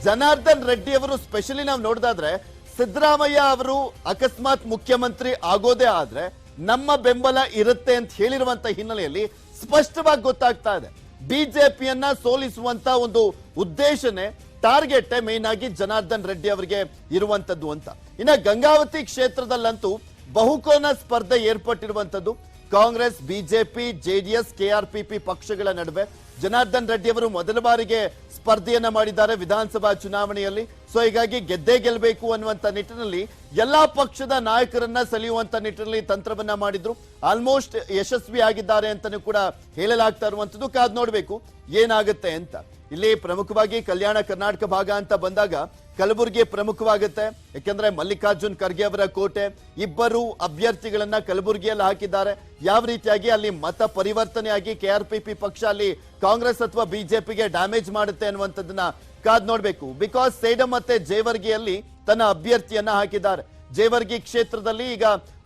ಜನಾರ್ದನ್ ರೆಡ್ಡಿ ಅವರು ಸ್ಪೆಷಲಿ ನಾವು ನೋಡಿದಾದ್ರೆ, ಸಿದ್ದರಾಮಯ್ಯ ಅವರು ಅಕಸ್ಮಾತ್ ಮುಖ್ಯಮಂತ್ರಿ ಆಗೋದೇ ಆದ್ರೆ ನಮ್ಮ ಬೆಂಬಲ ಇರುತ್ತೆ ಅಂತ ಹೇಳಿರುವಂತ ಹಿನ್ನೆಲೆಯಲ್ಲಿ ಸ್ಪಷ್ಟವಾಗಿ ಗೊತ್ತಾಗ್ತಾ ಇದೆ ಬಿಜೆಪಿಯನ್ನ ಸೋಲಿಸುವಂತ ಒಂದು ಉದ್ದೇಶನೇ, ಟಾರ್ಗೆಟ್ ಮೇನ್ ಆಗಿ ಜನಾರ್ದನ್ ರೆಡ್ಡಿ ಅವರಿಗೆ ಇರುವಂತದ್ದು ಅಂತ. ಇನ್ನ ಗಂಗಾವತಿ ಕ್ಷೇತ್ರದಲ್ಲಂತೂ ಬಹುಕೋನ ಸ್ಪರ್ಧೆ ಏರ್ಪಟ್ಟಿರುವಂತದ್ದು. ಕಾಂಗ್ರೆಸ್, ಬಿಜೆಪಿ, ಜೆಡಿಎಸ್, KRPP ಪಕ್ಷಗಳ ನಡುವೆ ಜನಾರ್ದನ್ ರೆಡ್ಡಿ ಅವರು ಮೊದಲ ಬಾರಿಗೆ ಸ್ಪರ್ಧೆಯನ್ನ ಮಾಡಿದ್ದಾರೆ ವಿಧಾನಸಭಾ ಚುನಾವಣೆಯಲ್ಲಿ. ಸೊ ಹೀಗಾಗಿ ಗೆದ್ದೇ ಗೆಲ್ಲಬೇಕು ಅನ್ನುವಂತ ನಿಟ್ಟಿನಲ್ಲಿ ಎಲ್ಲಾ ಪಕ್ಷದ ನಾಯಕರನ್ನ ಸೆಳೆಯುವಂತ ನಿಟ್ಟಿನಲ್ಲಿ ತಂತ್ರವನ್ನ ಮಾಡಿದ್ರು. ಆಲ್ಮೋಸ್ಟ್ ಯಶಸ್ವಿ ಆಗಿದ್ದಾರೆ ಅಂತಾನೂ ಕೂಡ ಹೇಳಲಾಗ್ತಾ ಇರುವಂತದ್ದು. ಕಾದ್ ನೋಡ್ಬೇಕು ಏನಾಗುತ್ತೆ ಅಂತ. ಇಲ್ಲಿ ಪ್ರಮುಖವಾಗಿ ಕಲ್ಯಾಣ ಕರ್ನಾಟಕ ಭಾಗ ಅಂತ ಬಂದಾಗ ಕಲಬುರಗಿ ಪ್ರಮುಖವಾಗುತ್ತೆ. ಯಾಕೆಂದ್ರೆ ಮಲ್ಲಿಕಾರ್ಜುನ್ ಖರ್ಗೆ ಅವರ ಕೋಟೆ, ಇಬ್ಬರು ಅಭ್ಯರ್ಥಿಗಳನ್ನ ಕಲಬುರಗಿಯಲ್ಲಿ ಹಾಕಿದ್ದಾರೆ. ಯಾವ ರೀತಿಯಾಗಿ ಅಲ್ಲಿ ಮತ ಪರಿವರ್ತನೆಯಾಗಿ KRPP ಪಕ್ಷ ಅಲ್ಲಿ ಕಾಂಗ್ರೆಸ್ ಅಥವಾ ಬಿಜೆಪಿಗೆ ಡ್ಯಾಮೇಜ್ ಮಾಡುತ್ತೆ ಅನ್ನುವಂಥದ್ದನ್ನ ಕಾದ್ ನೋಡ್ಬೇಕು. ಬಿಕಾಸ್ ಸೇಡಂ ಮತ್ತೆ ಜೇವರ್ಗಿಯಲ್ಲಿ ತನ್ನ ಅಭ್ಯರ್ಥಿಯನ್ನ ಹಾಕಿದ್ದಾರೆ. ಜೇವರ್ಗಿ ಕ್ಷೇತ್ರದಲ್ಲಿ ಈಗ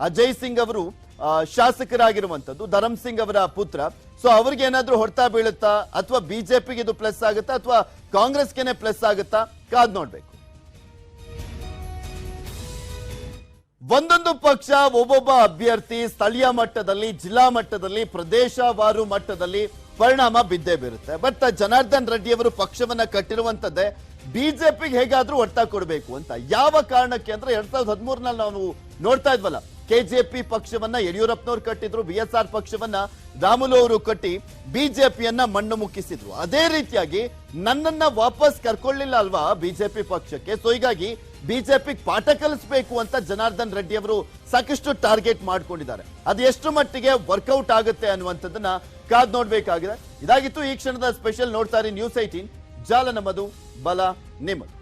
ಅಜಯ್ ಸಿಂಗ್ ಅವರು ಶಾಸಕರಾಗಿರುವಂತದ್ದು, ಧರಮ್ ಸಿಂಗ್ ಅವರ ಪುತ್ರ. ಸೊ ಅವ್ರಿಗೆ ಏನಾದ್ರೂ ಹೊಡ್ತಾ ಬೀಳುತ್ತಾ, ಅಥವಾ ಬಿಜೆಪಿಗೆ ಇದು ಪ್ಲಸ್ ಆಗುತ್ತಾ, ಅಥವಾ ಕಾಂಗ್ರೆಸ್ಗೆನೆ ಪ್ಲಸ್ ಆಗುತ್ತಾ, ಕಾದ್ ನೋಡ್ಬೇಕು. ಒಂದೊಂದು ಪಕ್ಷ ಒಬ್ಬೊಬ್ಬ ಅಭ್ಯರ್ಥಿ ಸ್ಥಳೀಯ ಮಟ್ಟದಲ್ಲಿ, ಜಿಲ್ಲಾ ಮಟ್ಟದಲ್ಲಿ, ಪ್ರದೇಶವಾರು ಮಟ್ಟದಲ್ಲಿ ಪರಿಣಾಮ ಬಿದ್ದೇ ಬೀರುತ್ತೆ. ಬಟ್ ಜನಾರ್ದನ್ ರೆಡ್ಡಿ ಅವರು ಪಕ್ಷವನ್ನ ಕಟ್ಟಿರುವಂತದ್ದೇ ಬಿಜೆಪಿಗೆ ಹೇಗಾದ್ರೂ ಹೊಡ್ತಾ ಕೊಡಬೇಕು ಅಂತ. ಯಾವ ಕಾರಣಕ್ಕೆ ಅಂದ್ರೆ 2013ನಲ್ಲಿ ನಾವು ನೋಡ್ತಾ ಇದ್ವಲ್ಲ, KJP ಪಕ್ಷವನ್ನ ಯಡಿಯೂರಪ್ಪನವರು ಕಟ್ಟಿದ್ರು, BSR ಪಕ್ಷವನ್ನ ರಾಮುಲು ಅವರು ಕಟ್ಟಿ ಬಿಜೆಪಿಯನ್ನ ಮಣ್ಣು ಮುಕ್ಕಿಸಿದ್ರು. ಅದೇ ರೀತಿಯಾಗಿ ನನ್ನನ್ನ ವಾಪಸ್ ಕರ್ಕೊಳ್ಳಿಲ್ಲ ಅಲ್ವಾ ಬಿಜೆಪಿ ಪಕ್ಷಕ್ಕೆ. ಸೊ ಹೀಗಾಗಿ ಬಿಜೆಪಿ ಪಾಠ ಕಲಿಸಬೇಕು ಅಂತ ಜನಾರ್ದನ್ ರೆಡ್ಡಿ ಅವರು ಸಾಕಷ್ಟು ಟಾರ್ಗೆಟ್ ಮಾಡ್ಕೊಂಡಿದ್ದಾರೆ. ಅದು ಎಷ್ಟು ಮಟ್ಟಿಗೆ ವರ್ಕೌಟ್ ಆಗುತ್ತೆ ಅನ್ನುವಂಥದ್ದನ್ನ ಕಾದ್ ನೋಡ್ಬೇಕಾಗಿದೆ. ಇದಾಗಿತ್ತು ಈ ಕ್ಷಣದ ಸ್ಪೆಷಲ್. ನೋಡ್ತಾ ಇರಿ News 18, ಜಾಲ ನಮ್ಮದು, ಬಲ ನಿಮ್ಮದು.